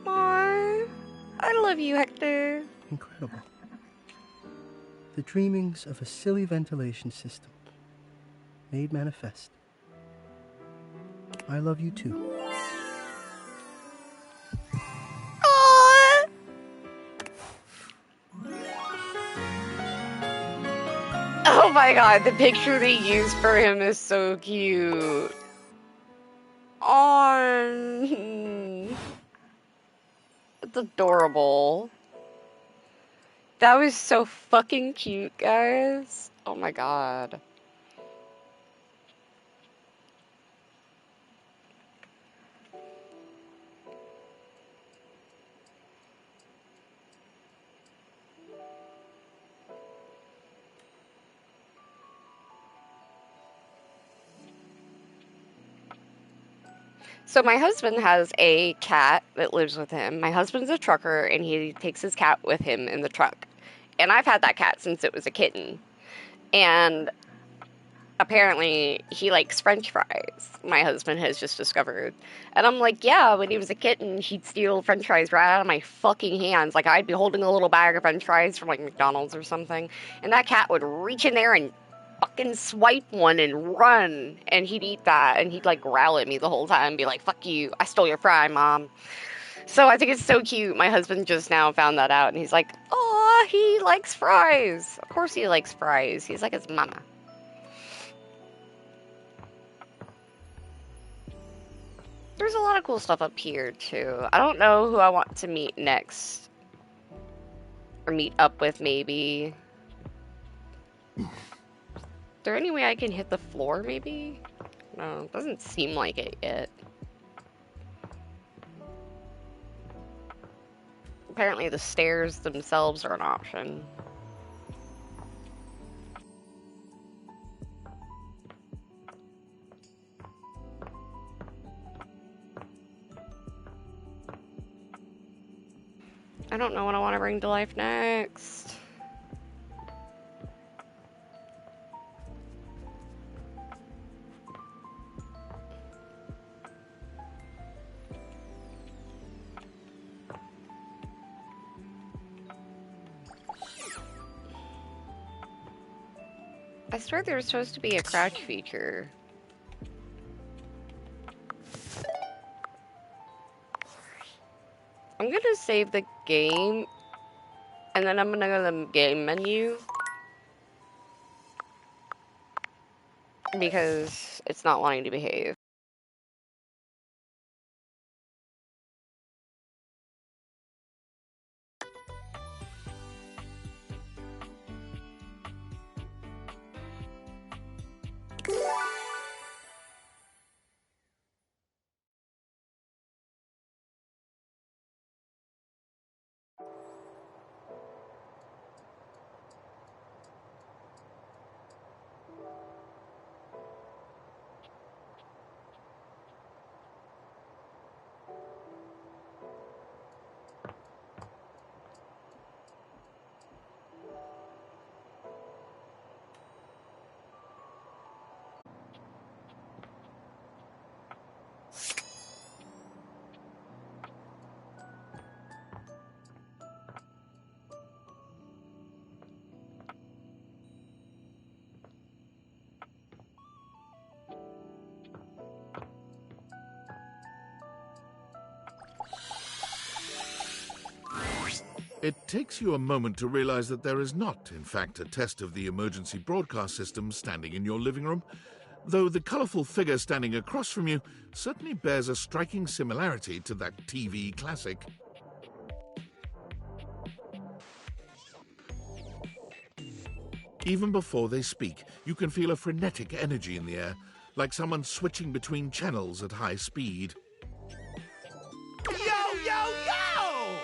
Aww. I love you, Hector. Incredible. The dreamings of a silly ventilation system, made manifest. I love you too. Aww. Oh my god, the picture they used for him is so cute. Aww. It's adorable. That was so fucking cute, guys. Oh my god. So my husband has a cat that lives with him. My husband's a trucker, and he takes his cat with him in the truck. And I've had that cat since it was a kitten. And apparently he likes French fries. My husband has just discovered. And I'm like, yeah, when he was a kitten, he'd steal French fries right out of my fucking hands. Like, I'd be holding a little bag of French fries from, like, McDonald's or something, and that cat would reach in there and fucking swipe one and run, and he'd eat that, and he'd, like, growl at me the whole time and be like, fuck you, I stole your fry, Mom. So I think it's so cute. My husband just now found that out, and he's like, oh, he likes fries. Of course he likes fries. He's like his mama. There's a lot of cool stuff up here, too. I don't know who I want to meet next. Or meet up with, maybe. Is there any way I can hit the floor, maybe? No, it doesn't seem like it yet. Apparently the stairs themselves are an option. I don't know what I want to bring to life next. I swear there was supposed to be a crouch feature. I'm gonna save the game, and then I'm gonna go to the game menu, because it's not wanting to behave. It takes you a moment to realize that there is not, in fact, a test of the emergency broadcast system standing in your living room, though the colourful figure standing across from you certainly bears a striking similarity to that TV classic. Even before they speak, you can feel a frenetic energy in the air, like someone switching between channels at high speed. Yo, yo, yo!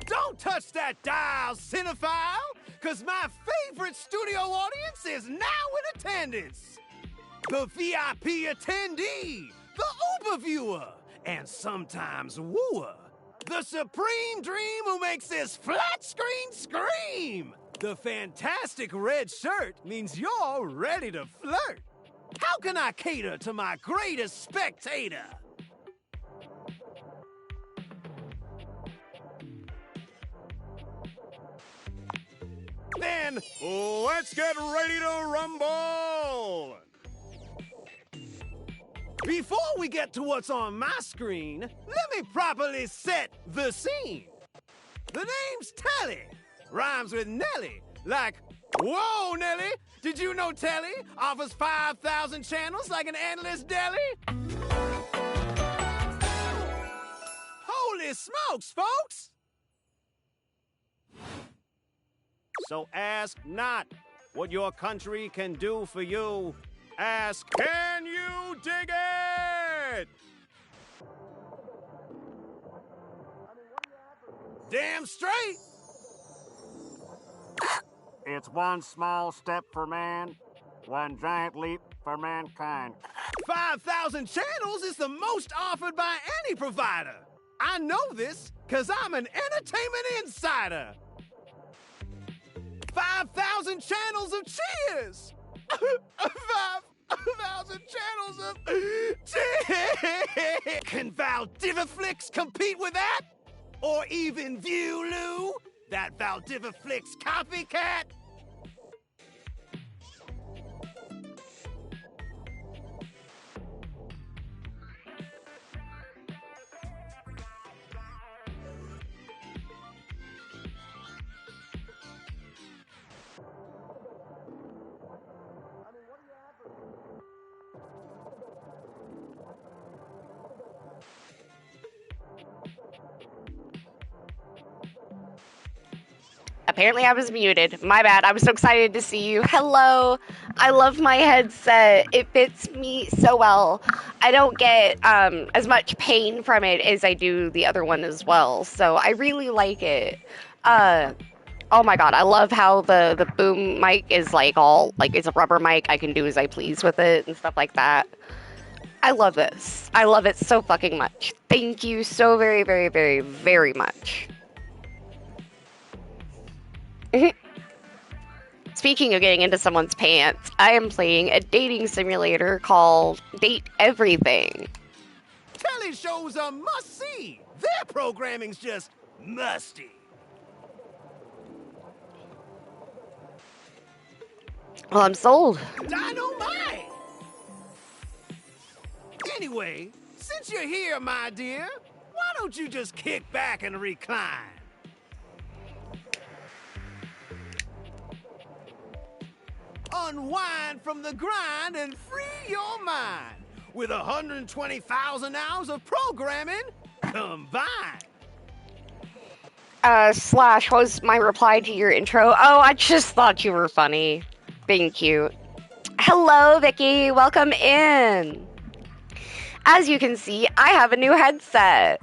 Don't touch that dial, cinephile, because my favorite studio audience is now in attendance. The VIP attendee, the Uber viewer, and sometimes wooer. The supreme dream who makes this flat screen scream. The fantastic red shirt means you're ready to flirt. How can I cater to my greatest spectator? Then let's get ready to rumble! Before we get to what's on my screen, let me properly set the scene. The name's Telly. Rhymes with Nelly. Like, whoa, Nelly! Did you know Telly offers 5,000 channels like an endless deli? Holy smokes, folks! So ask not what your country can do for you. Ask, Can you dig it? damn straight! It's one small step for man, one giant leap for mankind. 5,000 channels is the most offered by any provider. I know this because I'm an entertainment insider. 5,000 channels of cheers! 5,000 channels of cheers! Can Valdiviflix compete with that? Or even Viewloo? That Valdiviflix copycat? Apparently I was muted. My bad. I was so excited to see you. Hello. I love my headset. It fits me so well. I don't get as much pain from it as I do the other one as well. So I really like it. Oh my god, I love how the boom mic is like all like it's a rubber mic. I can do as I please with it and stuff like that. I love this. I love it so fucking much. Thank you so very, very, very, very much. Speaking of getting into someone's pants, I am playing a dating simulator called Date Everything. Telly shows are must-see. Their programming's just musty. Well, I'm sold. Dynamite! Anyway, since you're here, my dear, why don't you just kick back and recline? Unwind from the grind and free your mind with 120,000 hours of programming combined. Slash, what was my reply to your intro? Oh, I just thought you were funny. Being cute. Hello, Vicky. Welcome in. As you can see, I have a new headset.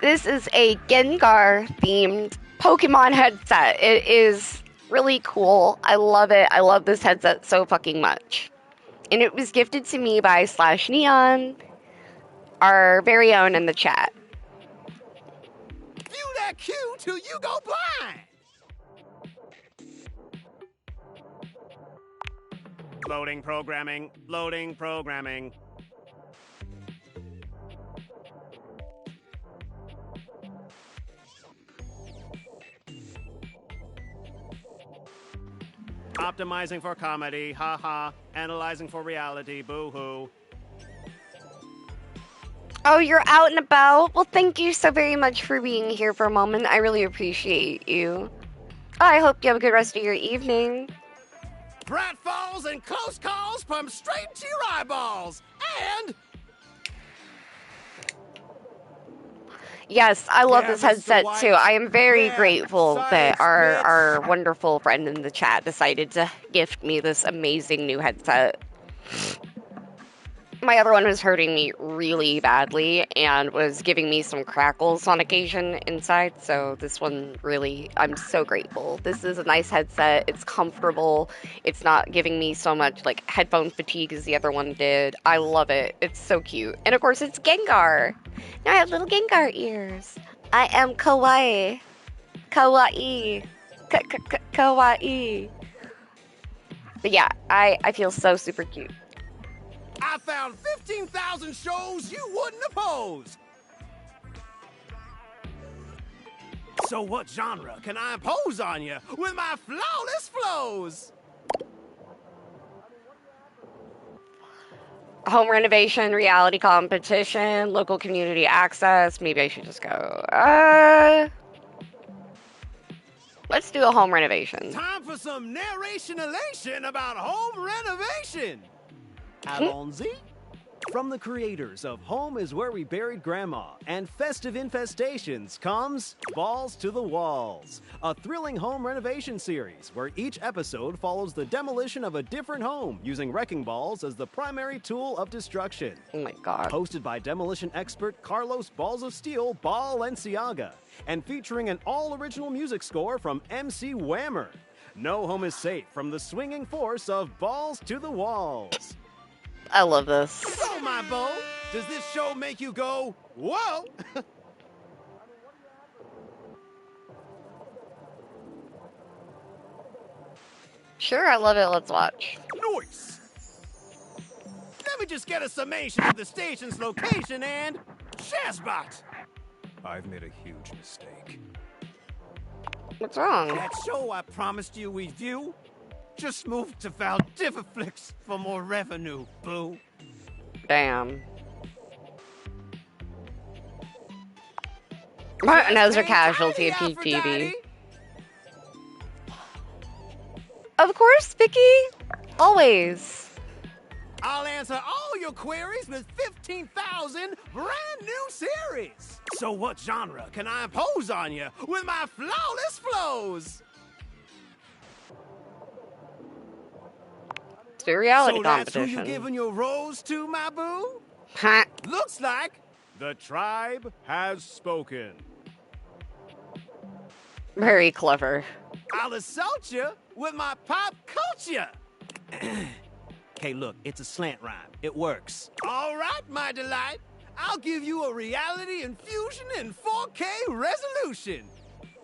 This is a Gengar-themed Pokemon headset. It is really cool. I love it. I love this headset so fucking much. And it was gifted to me by Slash Neon, our very own in the chat. View that cue till you go blind. Loading programming. Loading programming. Optimizing for comedy, haha. Analyzing for reality, boo-hoo. Oh, you're out and about? Well, thank you so very much for being here for a moment. I really appreciate you. I hope you have a good rest of your evening. Pratfalls and close calls from straight to your eyeballs. And... Yes, I love Yeah, this Mr. headset White. too. I am very Yeah, grateful that Sykes, our bitch. wonderful friend in the chat decided to gift me this amazing new headset. My other one was hurting me really badly and was giving me some crackles on occasion inside, so this one really, I'm so grateful. This is a nice headset, it's comfortable, it's not giving me so much like headphone fatigue as the other one did. I love it, it's so cute. And of course it's Gengar! Now I have little Gengar ears. I am kawaii. Kawaii. Kawaii. But yeah, I feel so super cute. I found 15,000 shows you wouldn't oppose. So what genre can I impose on you with my flawless flows? Home renovation, reality competition, local community access. Maybe I should just go. Let's do a home renovation. Time for some narration elation about home renovation. Allons-y. From the creators of Home is Where We Buried Grandma and Festive Infestations comes Balls to the Walls, a thrilling home renovation series where each episode follows the demolition of a different home using wrecking balls as the primary tool of destruction. Oh my god. Hosted by demolition expert Carlos Balls of Steel Balenciaga and featuring an all-original music score from MC Whammer. No home is safe from the swinging force of Balls to the Walls. I love this. So, my beau, does this show make you go, whoa? Sure, I love it. Let's watch. Nice! Let me just get a summation of the station's location and... Shazbot! I've made a huge mistake. What's wrong? That show I promised you we'd view just moved to Valdiviflix for more revenue, boo. Damn. Martin has a casualty of PTV. Of course, Vicky. Always. I'll answer all your queries with 15,000 brand new series. So what genre can I impose on you with my flawless flows? It's a reality so that's competition. who you giving your rose to, my boo? Huh. Looks like the tribe has spoken. Very clever. I'll assault you with my pop culture. Hey, look, it's a slant rhyme. It works. All right, my delight. I'll give you a reality infusion in 4K resolution.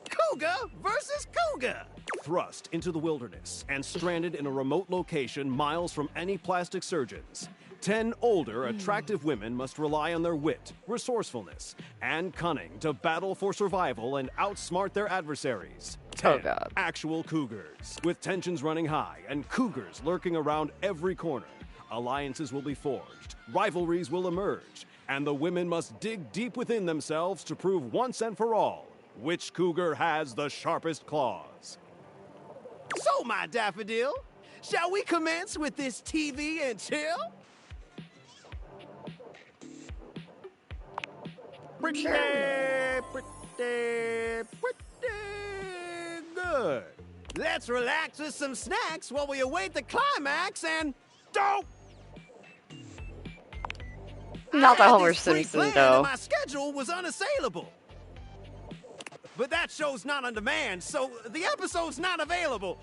Cougar versus Cougar. Thrust into the wilderness and stranded in a remote location miles from any plastic surgeons. 10 older, attractive women must rely on their wit, resourcefulness, and cunning to battle for survival and outsmart their adversaries. 10 God. actual cougars, with tensions running high and cougars lurking around every corner. Alliances will be forged, rivalries will emerge, and the women must dig deep within themselves to prove once and for all which cougar has the sharpest claws. So, my daffodil, shall we commence with this TV and chill? Pretty good. Let's relax with some snacks while we await the climax and don't. Not the I had Homer this Simpson, pre-planned though. and my schedule was unassailable. But that show's not on demand, so the episode's not available.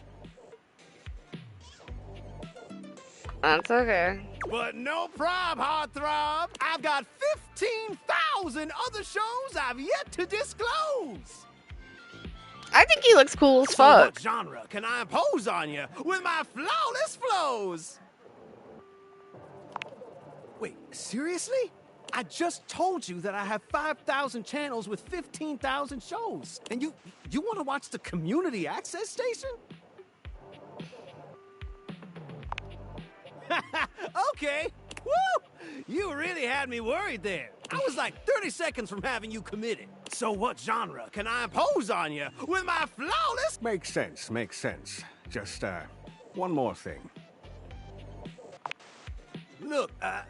That's okay. But no prob, heartthrob. I've got 15,000 other shows I've yet to disclose. I think he looks cool as So what fuck. genre can I impose on you with my flawless flows? Wait, seriously? I just told you that I have 5,000 channels with 15,000 shows. And you want to watch the community access station? Okay. Woo! You really had me worried there. I was like 30 seconds from having you committed. So what genre can I impose on you with my flawless... Makes sense. Just, one more thing. Look, I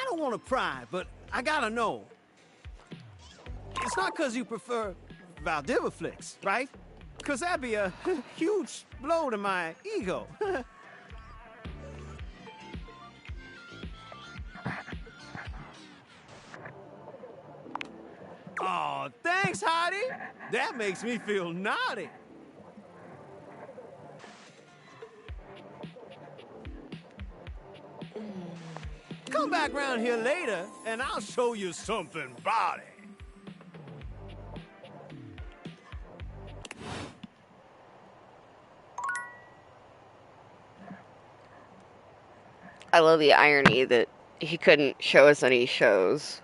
don't want to pry, but I gotta know. It's not because you prefer Valdiviflix, right? Because that'd be a huge blow to my ego. Oh, thanks, Hottie. That makes me feel naughty. Come back round here later, and I'll show you something body. I love the irony that he couldn't show us any shows.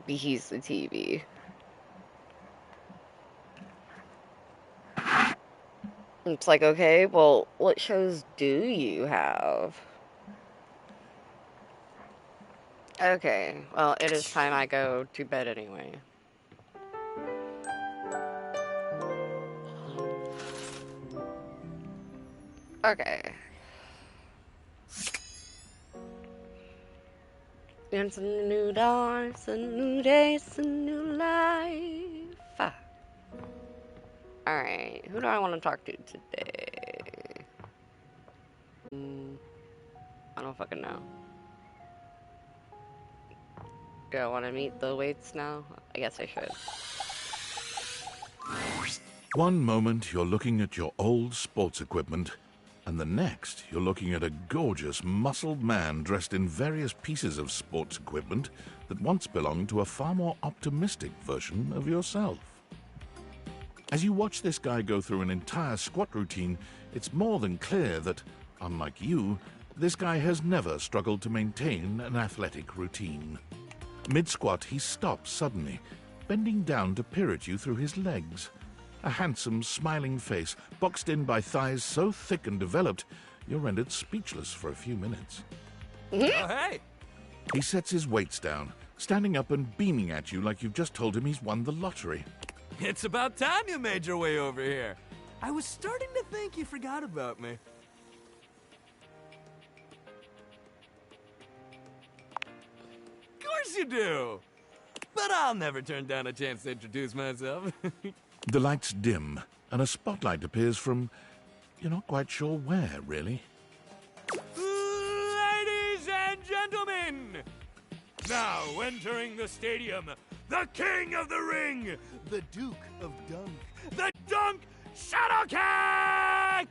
He's the TV. It's like, okay, well, what shows do you have? Okay, well, it is time I go to bed anyway. Okay. It's a new dawn, it's a new day, it's a new life. Alright, who do I want to talk to today? I don't fucking know. Do I want to meet the weights now? I guess I should. One moment you're looking at your old sports equipment, and the next you're looking at a gorgeous, muscled man dressed in various pieces of sports equipment that once belonged to a far more optimistic version of yourself. As you watch this guy go through an entire squat routine, it's more than clear that, unlike you, this guy has never struggled to maintain an athletic routine. Mid-squat, he stops suddenly, bending down to peer at you through his legs. A handsome, smiling face, boxed in by thighs so thick and developed, you're rendered speechless for a few minutes. Oh, hey! He sets his weights down, standing up and beaming at you like you've just told him he's won the lottery. It's about time you made your way over here. I was starting to think you forgot about me. Of course you do! But I'll never turn down a chance to introduce myself. The lights dim, and a spotlight appears from... you're not quite sure where, really. Ladies and gentlemen, now entering the stadium, the King of the Ring, The Duke of Dunk. the Dunk Shuttlecock!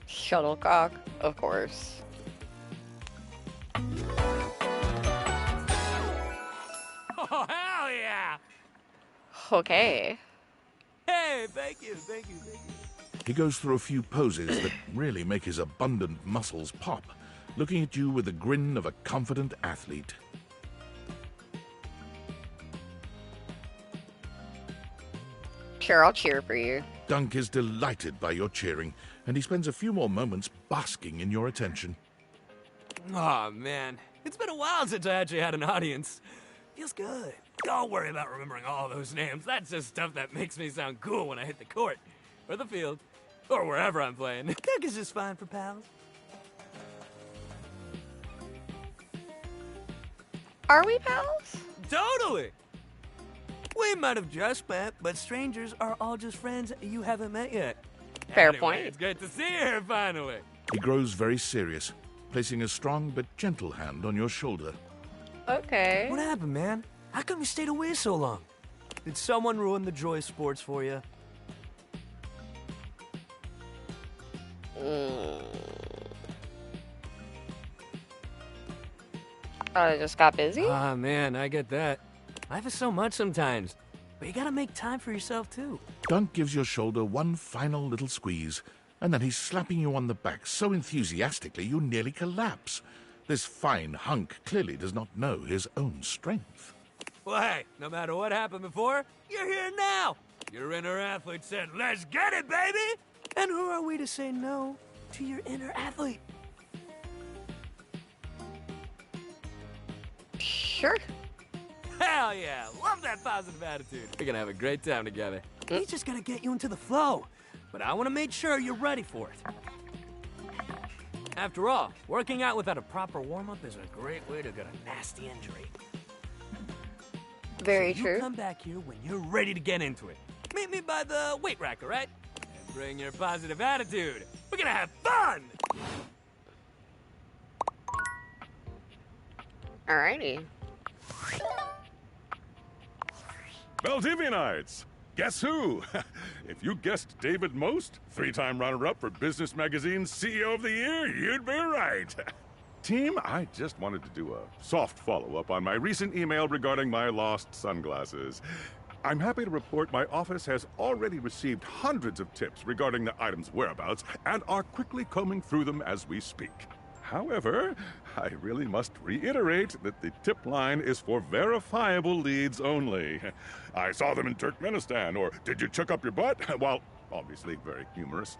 Shuttlecock, of course. Oh, hell yeah! Okay. Hey, thank you, thank you, thank you. He goes through a few poses that really make his abundant muscles pop, looking at you with the grin of a confident athlete. Sure, I'll cheer for you. Dunk is delighted by your cheering, and he spends a few more moments basking in your attention. Aw, man. It's been a while since I actually had an audience. Feels good. Don't worry about remembering all those names. That's just stuff that makes me sound cool when I hit the court, or the field, or wherever I'm playing. Dunk is just fine for pals. Are we pals? Totally! We might have just met, but strangers are all just friends you haven't met yet. Fair Anyway, point. It's great to see you here finally. He grows very serious, placing a strong but gentle hand on your shoulder. Okay. What happened, man? How come you stayed away so long? Did someone ruin the joy of sports for you? I just got busy? Ah, man, I get that. Life is so much sometimes, but you gotta make time for yourself, too. Dunk gives your shoulder one final little squeeze, and then he's slapping you on the back so enthusiastically you nearly collapse. This fine hunk clearly does not know his own strength. Well, hey, no matter what happened before, you're here now. Your inner athlete said, let's get it, baby! And who are we to say no to your inner athlete? Sure. Hell yeah, love that positive attitude. We're gonna have a great time together. He's just gonna get you into the flow, but I wanna make sure you're ready for it. After all, working out without a proper warm-up is a great way to get a nasty injury. Very So true. you come back here when you're ready to get into it. Meet me by the weight rack, all right? And bring your positive attitude. We're gonna have fun! Alrighty. Valdivianites! Guess who? If you guessed David Most, 3-time runner-up for Business Magazine's CEO of the Year, you'd be right. Team, I just wanted to do a soft follow-up on my recent email regarding my lost sunglasses. I'm happy to report my office has already received hundreds of tips regarding the item's whereabouts and are quickly combing through them as we speak. However, I really must reiterate that the tip line is for verifiable leads only. I saw them in Turkmenistan, or did you check up your butt? While obviously very humorous,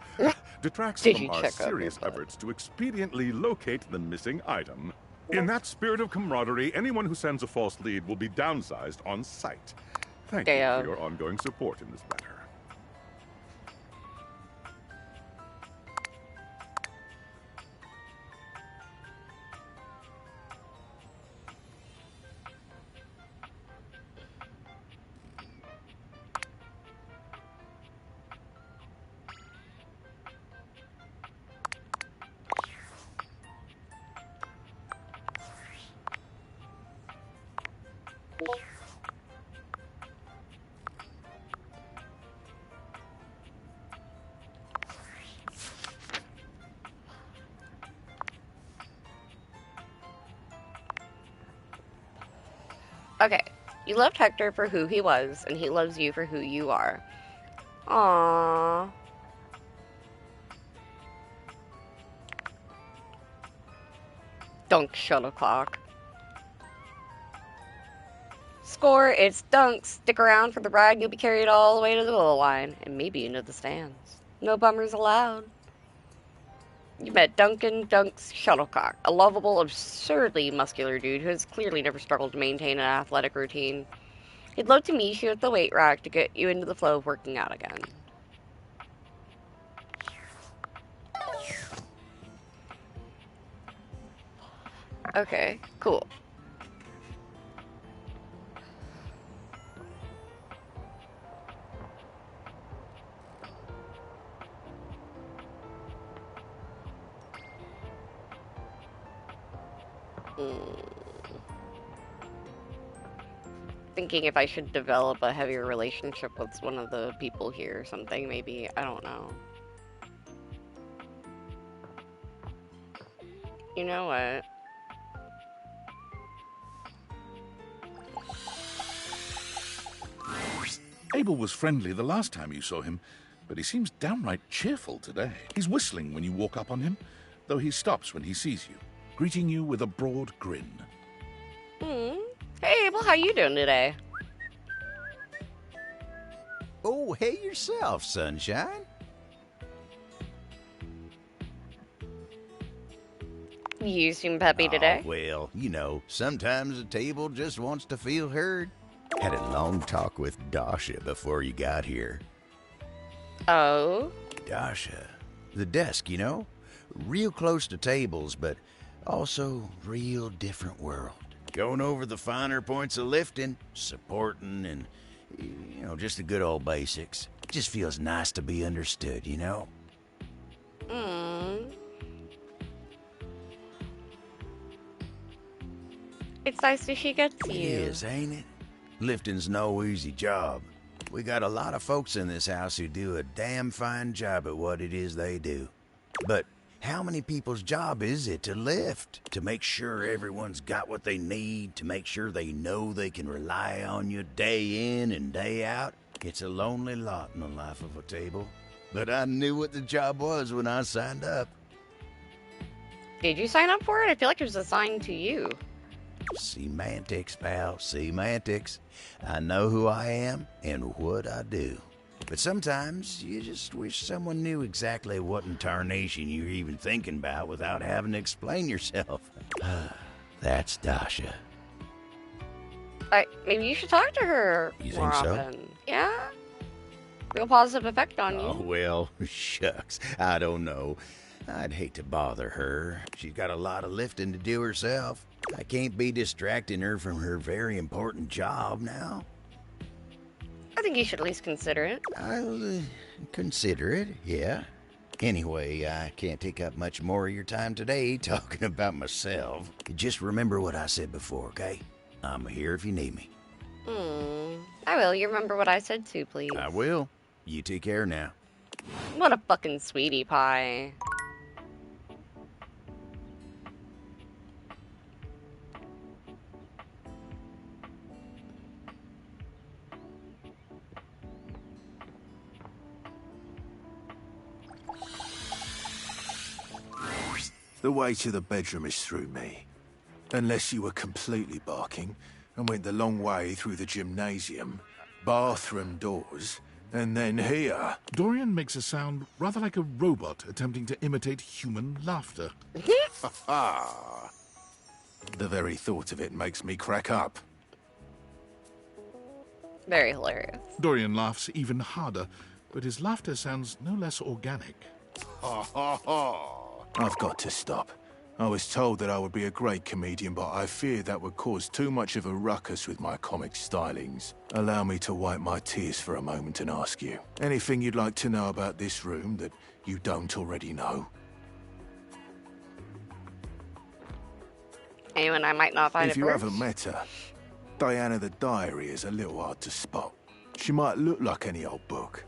detracts Did from you our check up your serious butt? efforts to expediently locate the missing item. In that spirit of camaraderie, anyone who sends a false lead will be downsized on sight. Thank you Damn. for your ongoing support in this matter. Okay. You loved Hector for who he was, and he loves you for who you are. Aww. Dunk shuttlecock. Score, it's dunks. Stick around for the ride. You'll be carried all the way to the goal line. And maybe into the stands. No bummers allowed. You met Duncan Dunks Shuttlecock, a lovable, absurdly muscular dude who has clearly never struggled to maintain an athletic routine. He'd love to meet you at the weight rack to get you into the flow of working out again. Okay, cool. Thinking if I should develop a heavier relationship with one of the people here or something, maybe. I don't know. You know what? Abel was friendly the last time you saw him, but he seems downright cheerful today. He's whistling when you walk up on him, though he stops when he sees you, greeting you with a broad grin. Hey, Abel, how you doing today? Oh, hey yourself, sunshine. You seem peppy today. Well, you know, sometimes a table just wants to feel heard. Had a long talk with Dasha before you got here. Oh? Dasha. The desk, you know? Real close to tables, but also real different world. Going over the finer points of lifting, supporting, and, you know, just the good old basics. Just feels nice to be understood, you know? It's nice that she gets you. It is, ain't it? Lifting's no easy job. We got a lot of folks in this house who do a damn fine job at what it is they do. But how many people's job is it to lift? To make sure everyone's got what they need? To make sure they know they can rely on you day in and day out? It's a lonely lot in the life of a table. But I knew what the job was when I signed up. Did you sign up for it? I feel like it was assigned to you. Semantics, pal, semantics. I know who I am and what I do. But sometimes you just wish someone knew exactly what in tarnation you're even thinking about without having to explain yourself. That's Dasha. Maybe you should talk to her You more think so? often. Yeah? Real positive effect on Oh, you. well, shucks. I don't know. I'd hate to bother her. She's got a lot of lifting to do herself. I can't be distracting her from her very important job now. I think you should at least consider it. I'll consider it, yeah. Anyway, I can't take up much more of your time today talking about myself. Just remember what I said before, okay? I'm here if you need me. I will. You remember what I said too, please. I will. You take care now. What a fucking sweetie pie. The way to the bedroom is through me. Unless you were completely barking and went the long way through the gymnasium, bathroom doors, and then here. Dorian makes a sound rather like a robot attempting to imitate human laughter. The very thought of it makes me crack up. Very hilarious. Dorian laughs even harder, but his laughter sounds no less organic. Ha ha ha! I've got to stop. I was told that I would be a great comedian, but I fear that would cause too much of a ruckus with my comic stylings. Allow me to wipe my tears for a moment and ask you, anything you'd like to know about this room that you don't already know? Anyone I might not find If it you first? haven't met her, Diana the Diary is a little hard to spot. She might look like any old book,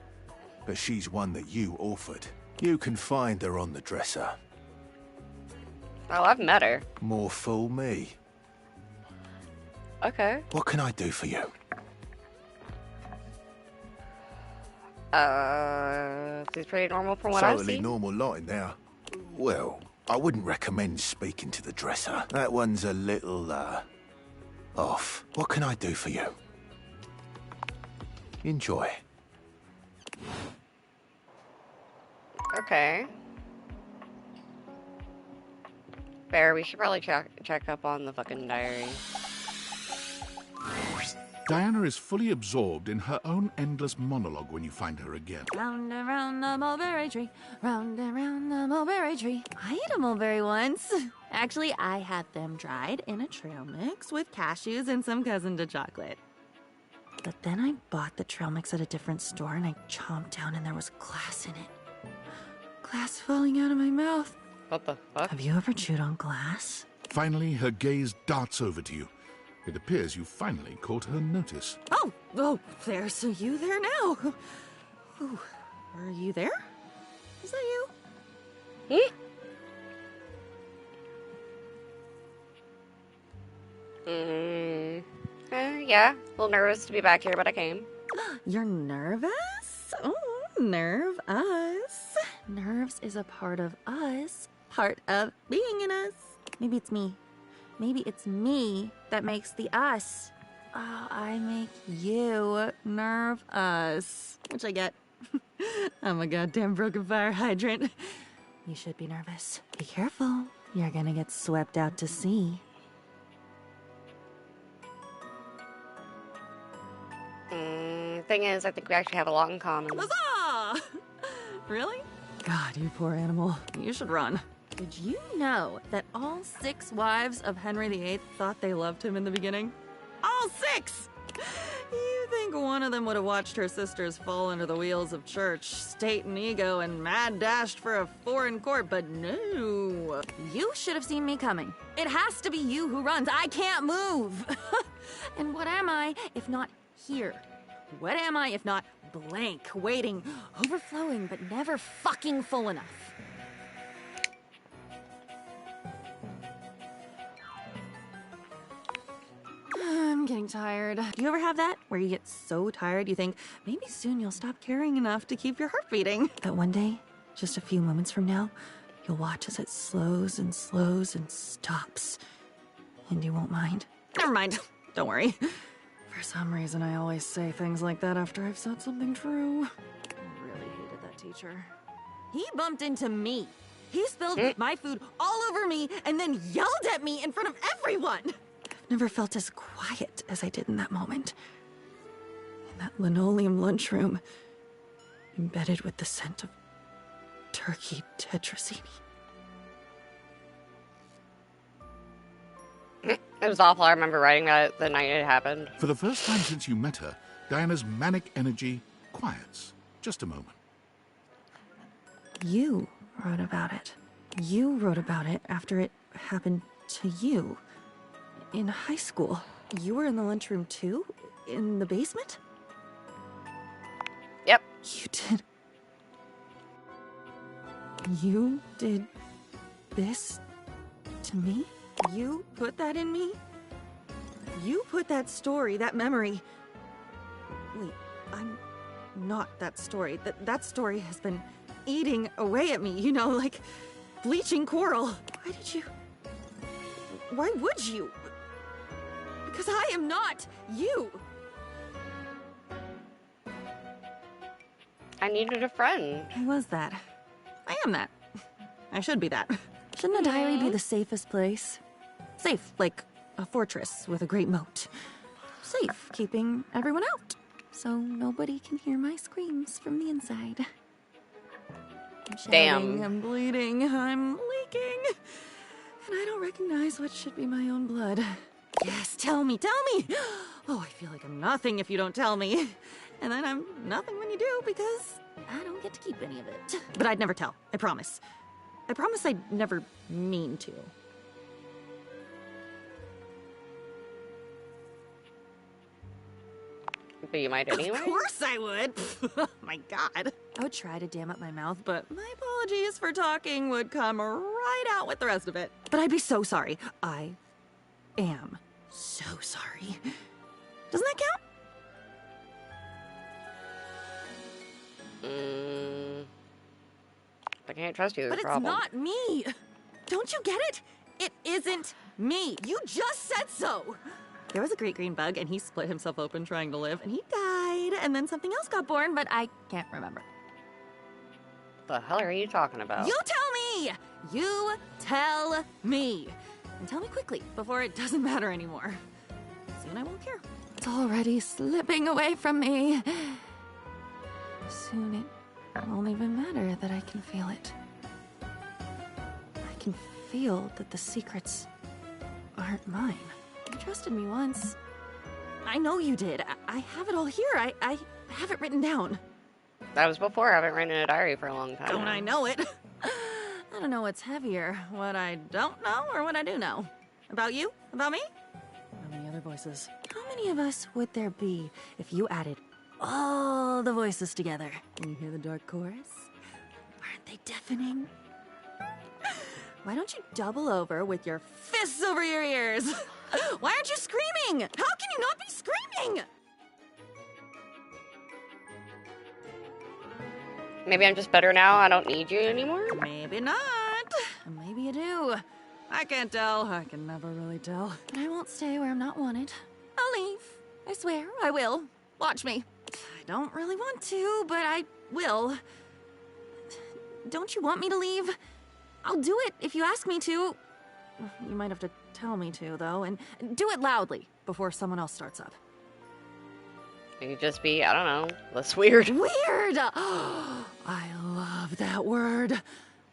but she's one that you authored. You can find her on the dresser. Oh, I've met her. More fool me. Okay. What can I do for you? Seems pretty normal from what I've Totally seen. normal lot in there. Well, I wouldn't recommend speaking to the dresser. That one's a little, off. What can I do for you? Enjoy. Okay. Fair, we should probably check up on the fucking diary. Diana is fully absorbed in her own endless monologue when you find her again. Round and round the mulberry tree, round and round the mulberry tree. I ate a mulberry once. Actually, I had them dried in a trail mix with cashews and some cousin to chocolate. But then I bought the trail mix at a different store and I chomped down and there was glass in it. Glass falling out of my mouth. What the fuck? Have you ever chewed on glass? Finally, her gaze darts over to you. It appears you finally caught her notice. Oh, there's you there now. Ooh, are you there? Is that you? Yeah, a little nervous to be back here, but I came. You're nervous? Oh, nerve us. Nerves is a part of us, part of being in us. Maybe it's me. Maybe it's me that makes the us. Oh, I make you nerve us. Which I get. I'm a goddamn broken fire hydrant. You should be nervous. Be careful. You're gonna get swept out to sea. Thing is, I think we actually have a lot in common. Huzzah! Really? God, you poor animal. You should run. Did you know that all 6 wives of Henry VIII thought they loved him in the beginning? All 6! You think one of them would have watched her sisters fall under the wheels of church, state and ego, and mad dashed for a foreign court, but no. You should have seen me coming. It has to be you who runs. I can't move. And what am I if not here? What am I if not blank, waiting, overflowing, but never fucking full enough? I'm getting tired. Do you ever have that? Where you get so tired you think, maybe soon you'll stop caring enough to keep your heart beating. But one day, just a few moments from now, you'll watch as it slows and slows and stops. And you won't mind. Never mind. Don't worry. For some reason, I always say things like that after I've said something true. I really hated that teacher. He bumped into me. He spilled my food all over me and then yelled at me in front of everyone. I've never felt as quiet as I did in that moment. In that linoleum lunchroom, embedded with the scent of turkey tetrazzini. It was awful. I remember writing that the night it happened. For the first time since you met her, Diana's manic energy quiets. Just a moment. You wrote about it. You wrote about it after it happened to you. In high school. You were in the lunchroom too? In the basement? Yep. You did this to me? You put that in me? You put that story, that memory... Wait, I'm not that story. That story has been eating away at me, you know, like bleaching coral. Why did you... Why would you? Because I am not you. I needed a friend. I was that. I am that. I should be that. Shouldn't a diary be the safest place? Safe, like a fortress with a great moat. Safe, keeping everyone out, so nobody can hear my screams from the inside. I'm shouting, Damn. I'm bleeding, I'm leaking, and I don't recognize what should be my own blood. Yes, tell me, tell me! Oh, I feel like I'm nothing if you don't tell me. And then I'm nothing when you do, because I don't get to keep any of it. But I'd never tell, I promise. I promise I'd never mean to. But you might anyway? Of course I would! Oh my god. I would try to dam up my mouth, but my apologies for talking would come right out with the rest of it. But I'd be so sorry. I am so sorry. Doesn't that count? I can't trust you. But it's not me. Don't you get it? It isn't me. You just said so. There was a great green bug, and he split himself open trying to live, and he died. And then something else got born, but I can't remember. The hell are you talking about? You tell me! You tell me! And tell me quickly, before it doesn't matter anymore. Soon I won't care. It's already slipping away from me. Soon it won't even matter that I can feel it. I can feel that the secrets aren't mine. You trusted me once. I know you did. I have it all here. I have it written down. That was before. I haven't written in a diary for a long time. Don't I know it? I don't know what's heavier, what I don't know or what I do know. About you? About me? How many other voices? How many of us would there be if you added all the voices together? Can you hear the dark chorus? Aren't they deafening? Why don't you double over with your fists over your ears? Why aren't you screaming? How can you not be screaming? Maybe I'm just better now. I don't need you anymore? Maybe not. Maybe you do. I can't tell. I can never really tell. But I won't stay where I'm not wanted. I'll leave. I swear, I will. Watch me. I don't really want to, but I will. Don't you want me to leave? I'll do it if you ask me to. You might have to tell me to, though, and do it loudly before someone else starts up. You could just be, I don't know, less weird. Weird! I love that word.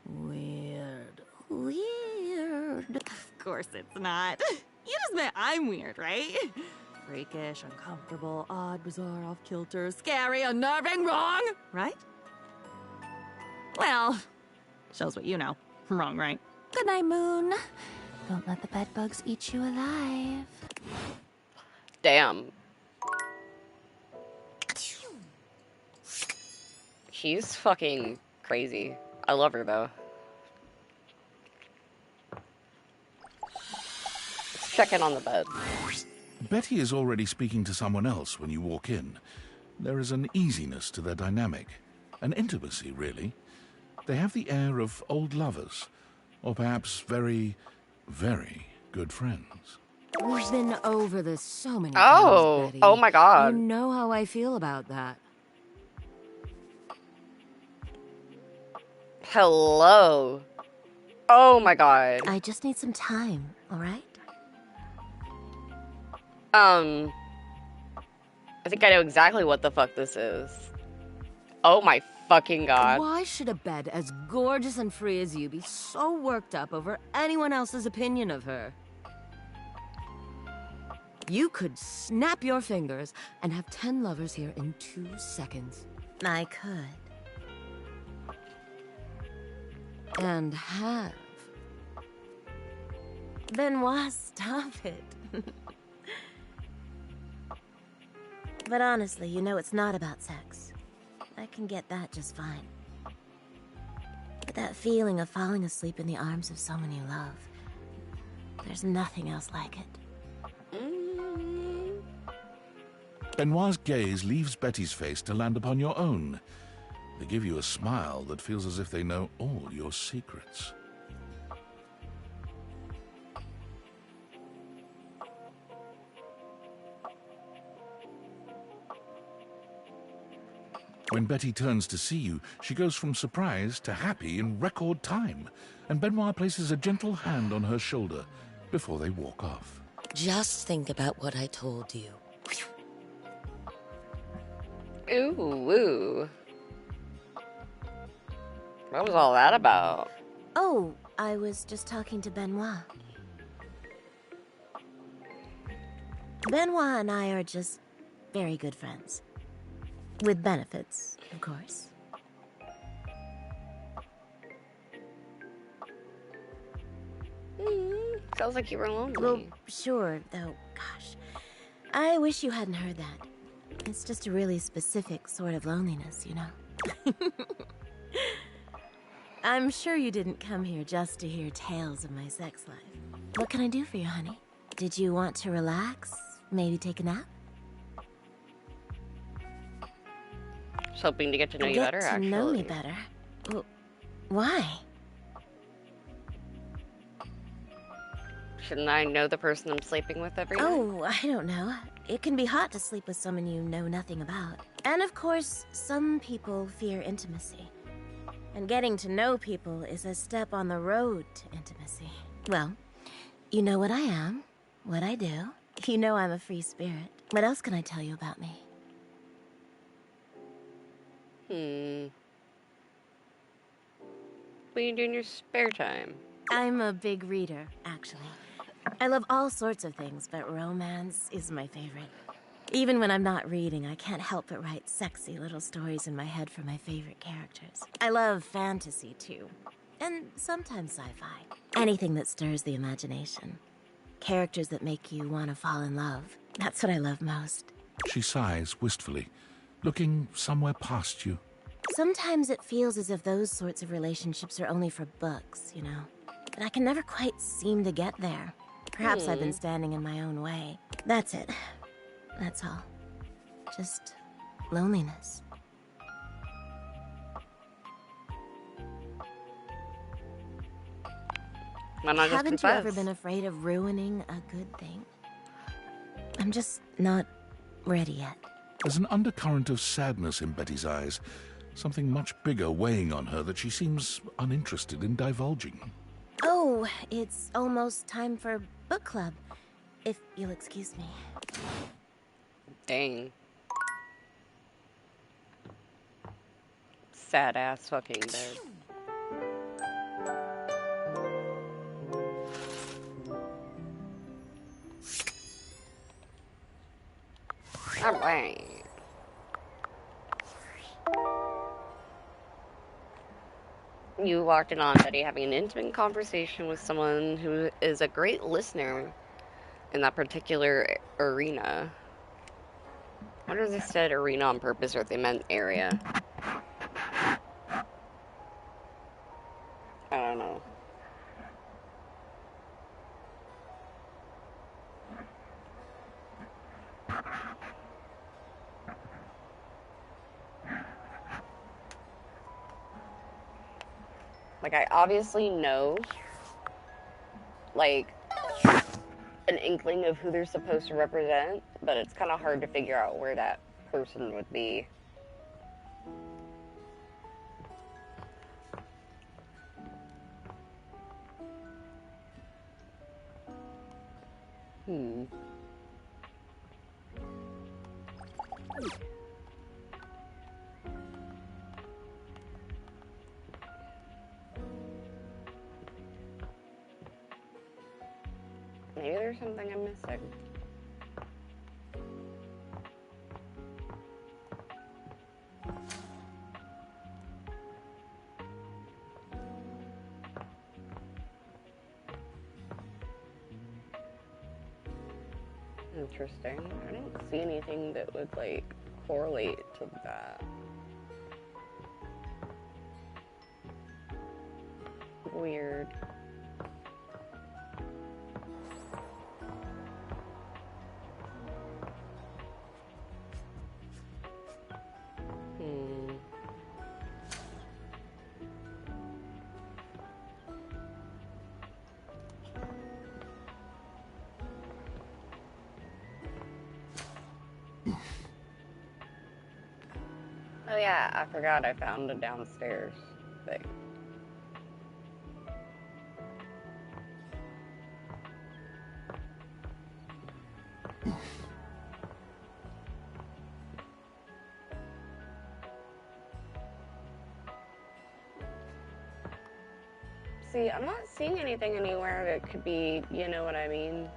Weird. Weird. Of course it's not. You just meant I'm weird, right? Freakish, uncomfortable, odd, bizarre, off-kilter, scary, unnerving, wrong, right? Well, shows what you know. Wrong, right? Good night, Moon. Don't let the bedbugs eat you alive. Damn. She's fucking crazy. I love her, though. Let's check in on the bed. Betty is already speaking to someone else when you walk in. There is an easiness to their dynamic. An intimacy, really. They have the air of old lovers. Or perhaps very, very good friends. We've been over this so many Oh, times, Betty. oh my God. You know how I feel about that. Hello. Oh my God. I just need some time, all right? I think I know exactly what the fuck this is. Oh my fucking God. Why should a bed as gorgeous and free as you be so worked up over anyone else's opinion of her? You could snap your fingers and have 10 lovers here in 2 seconds. I could. And have. Benoit, stop it. But honestly, you know it's not about sex. I can get that just fine. But that feeling of falling asleep in the arms of someone you love, there's nothing else like it. Benoit's gaze leaves Betty's face to land upon your own. They give you a smile that feels as if they know all your secrets. When Betty turns to see you, she goes from surprise to happy in record time, and Benoit places a gentle hand on her shoulder before they walk off. Just think about what I told you. Ooh, ooh. What was all that about? Oh, I was just talking to Benoit. Benoit and I are just very good friends. With benefits, of course. Sounds like you were lonely. Well, sure, though, gosh. I wish you hadn't heard that. It's just a really specific sort of loneliness, you know? I'm sure you didn't come here just to hear tales of my sex life. What can I do for you, honey? Did you want to relax? Maybe take a nap? Just hoping to get to know you Get better, to actually. know me better? Why? Shouldn't I know the person I'm sleeping with every night? Oh, I don't know. It can be hot to sleep with someone you know nothing about. And of course, some people fear intimacy. And getting to know people is a step on the road to intimacy. Well, you know what I am, what I do. You know I'm a free spirit. What else can I tell you about me? What do you do in your spare time? I'm a big reader, actually. I love all sorts of things, but romance is my favorite. Even when I'm not reading, I can't help but write sexy little stories in my head for my favorite characters. I love fantasy, too. And sometimes sci-fi. Anything that stirs the imagination. Characters that make you want to fall in love. That's what I love most. She sighs wistfully, looking somewhere past you. Sometimes it feels as if those sorts of relationships are only for books, you know? But I can never quite seem to get there. Perhaps I've been standing in my own way. That's it. That's all. Just loneliness. Why not just Haven't you ever confess? been afraid of ruining a good thing? I'm just not ready yet. There's an undercurrent of sadness in Betty's eyes, something much bigger weighing on her that she seems uninterested in divulging. Oh, it's almost time for book club, if you'll excuse me. Dang. Sad ass fucking bed. Alright. You walked in on Betty having an intimate conversation with someone who is a great listener in that particular arena. I wonder if they said arena on purpose or if they meant area. I don't know. Like, I obviously know, like, an inkling of who they're supposed to represent, but it's kind of hard to figure out where that person would be. Maybe there's something I'm missing. Interesting. I don't see anything that would, like, correlate to that. Weird. Oh yeah, I forgot I found a downstairs thing. See, I'm not seeing anything anywhere that could be, you know what I mean?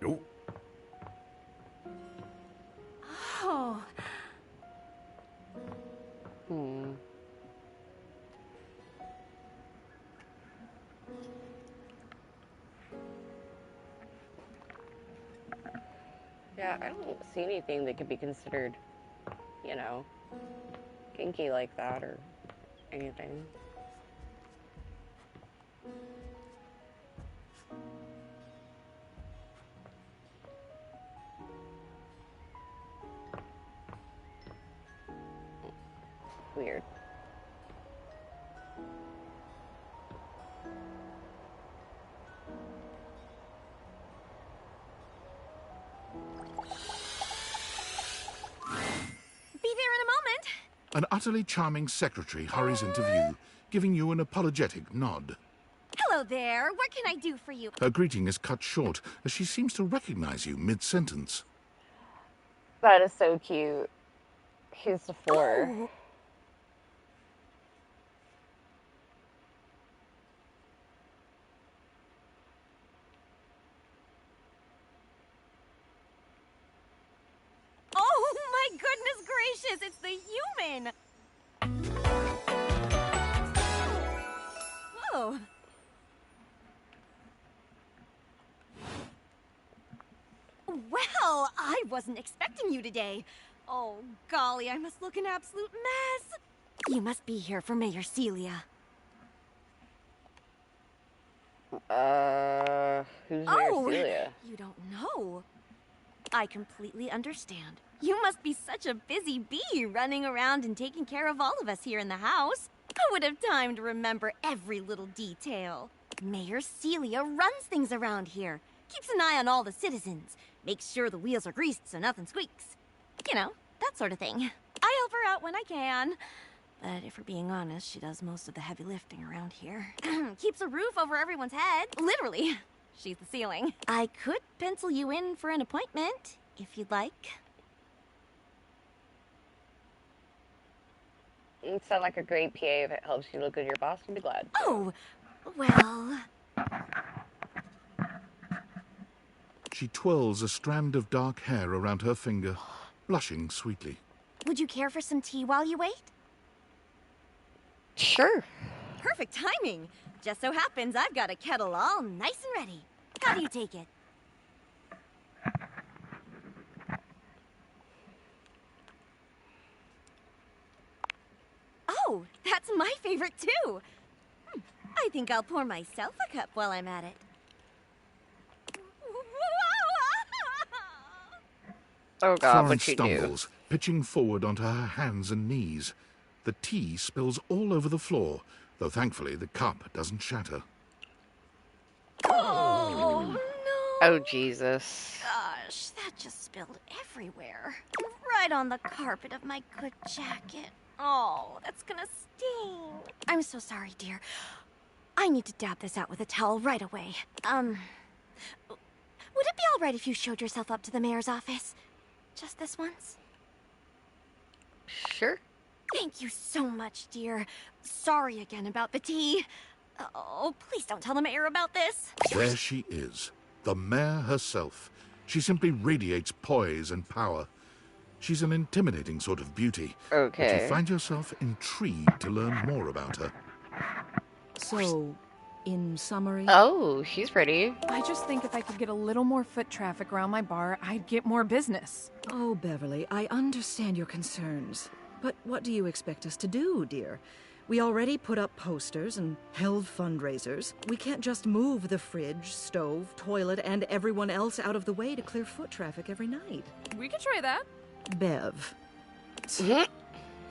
Nope. Oh. Yeah, I don't see anything that could be considered, you know, kinky like that or anything. Weird. Be there in a moment. An utterly charming secretary hurries into view, giving you an apologetic nod. Hello there. What can I do for you? Her greeting is cut short as she seems to recognize you mid-sentence. That is so cute. Here's the floor. Oh. Oh my goodness gracious, it's the human! Whoa. Well, I wasn't expecting you today. Oh, golly, I must look an absolute mess. You must be here for Mayor Celia. Who's Mayor Celia? You don't know. I completely understand. You must be such a busy bee running around and taking care of all of us here in the house. I would have time to remember every little detail. Mayor Celia runs things around here, keeps an eye on all the citizens, makes sure the wheels are greased so nothing squeaks. You know, that sort of thing. I help her out when I can. But if we're being honest, she does most of the heavy lifting around here. Keeps a roof over everyone's head. Literally. She's the ceiling. I could pencil you in for an appointment, if you'd like. You sound like a great PA. If it helps you look good, your boss will be glad. Oh, well... She twirls a strand of dark hair around her finger, blushing sweetly. Would you care for some tea while you wait? Sure. Perfect timing. Just so happens I've got a kettle all nice and ready. How do you take it? Oh, that's my favorite too. I think I'll pour myself a cup while I'm at it. Oh God, Florence what'd you do? stumbles, pitching forward onto her hands and knees. The tea spills all over the floor, though thankfully the cup doesn't shatter. Oh, no. Oh, Jesus. Gosh, that just spilled everywhere. Right on the carpet of my good jacket. Oh, that's gonna sting. I'm so sorry, dear. I need to dab this out with a towel right away. Would it be all right if you showed yourself up to the mayor's office? Just this once? Sure. Thank you so much, dear. Sorry again about the tea. Oh, please don't tell the mayor about this. There she is, the mayor herself. She simply radiates poise and power. She's an intimidating sort of beauty. Okay. But you find yourself intrigued to learn more about her. So, in summary... Oh, she's pretty. I just think if I could get a little more foot traffic around my bar, I'd get more business. Oh, Beverly, I understand your concerns. But what do you expect us to do, dear? We already put up posters and held fundraisers. We can't just move the fridge, stove, toilet, and everyone else out of the way to clear foot traffic every night. We could try that. Bev.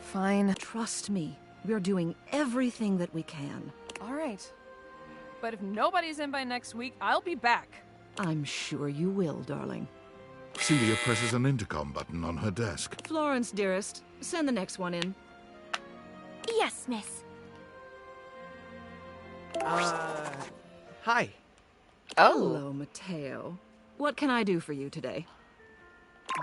Fine. Trust me, we're doing everything that we can. All right. But if nobody's in by next week, I'll be back. I'm sure you will, darling. Celia presses an intercom button on her desk. Florence, dearest, send the next one in. Yes, miss. Hi. Oh. Hello, Mateo. What can I do for you today?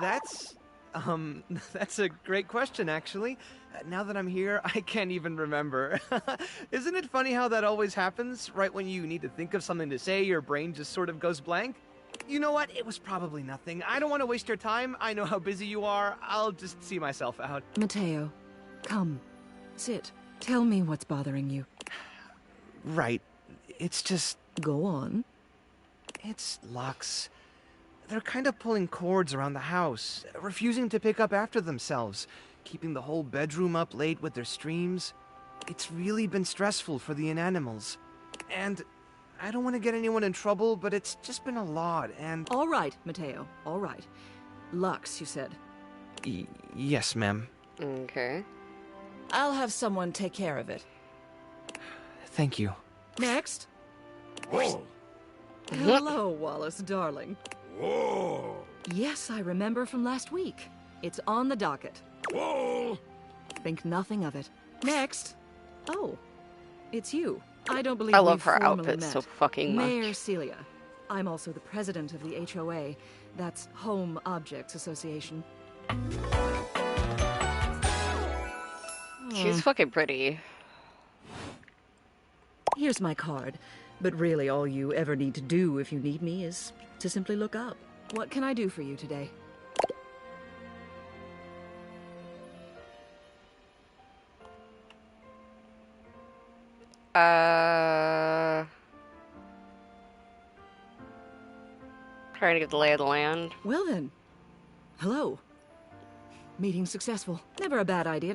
That's a great question, actually. Now that I'm here, I can't even remember. Isn't it funny how that always happens? Right when you need to think of something to say, your brain just sort of goes blank? You know what? It was probably nothing. I don't want to waste your time. I know how busy you are. I'll just see myself out. Mateo, come. Sit. Tell me what's bothering you. Right. It's just... Go on. It's Lux. They're kind of pulling cords around the house, refusing to pick up after themselves, keeping the whole bedroom up late with their streams. It's really been stressful for the inanimals. And I don't want to get anyone in trouble, but it's just been a lot, and... All right, Mateo. All right. Lux, you said. Yes, ma'am. Okay. I'll have someone take care of it. Thank you. Next. Whoa! Hello, Wallace, darling. Whoa! Yes, I remember from last week. It's on the docket. Whoa! Think nothing of it. Next. Oh, it's you. I don't believe I love we've her formally outfit met. so fucking much. Mayor Celia. I'm also the president of the HOA. That's Home Objects Association. She's fucking pretty. Here's my card. But really, all you ever need to do if you need me is to simply look up. What can I do for you today? Trying to get the lay of the land. Well then. Hello. Meeting successful. Never a bad idea.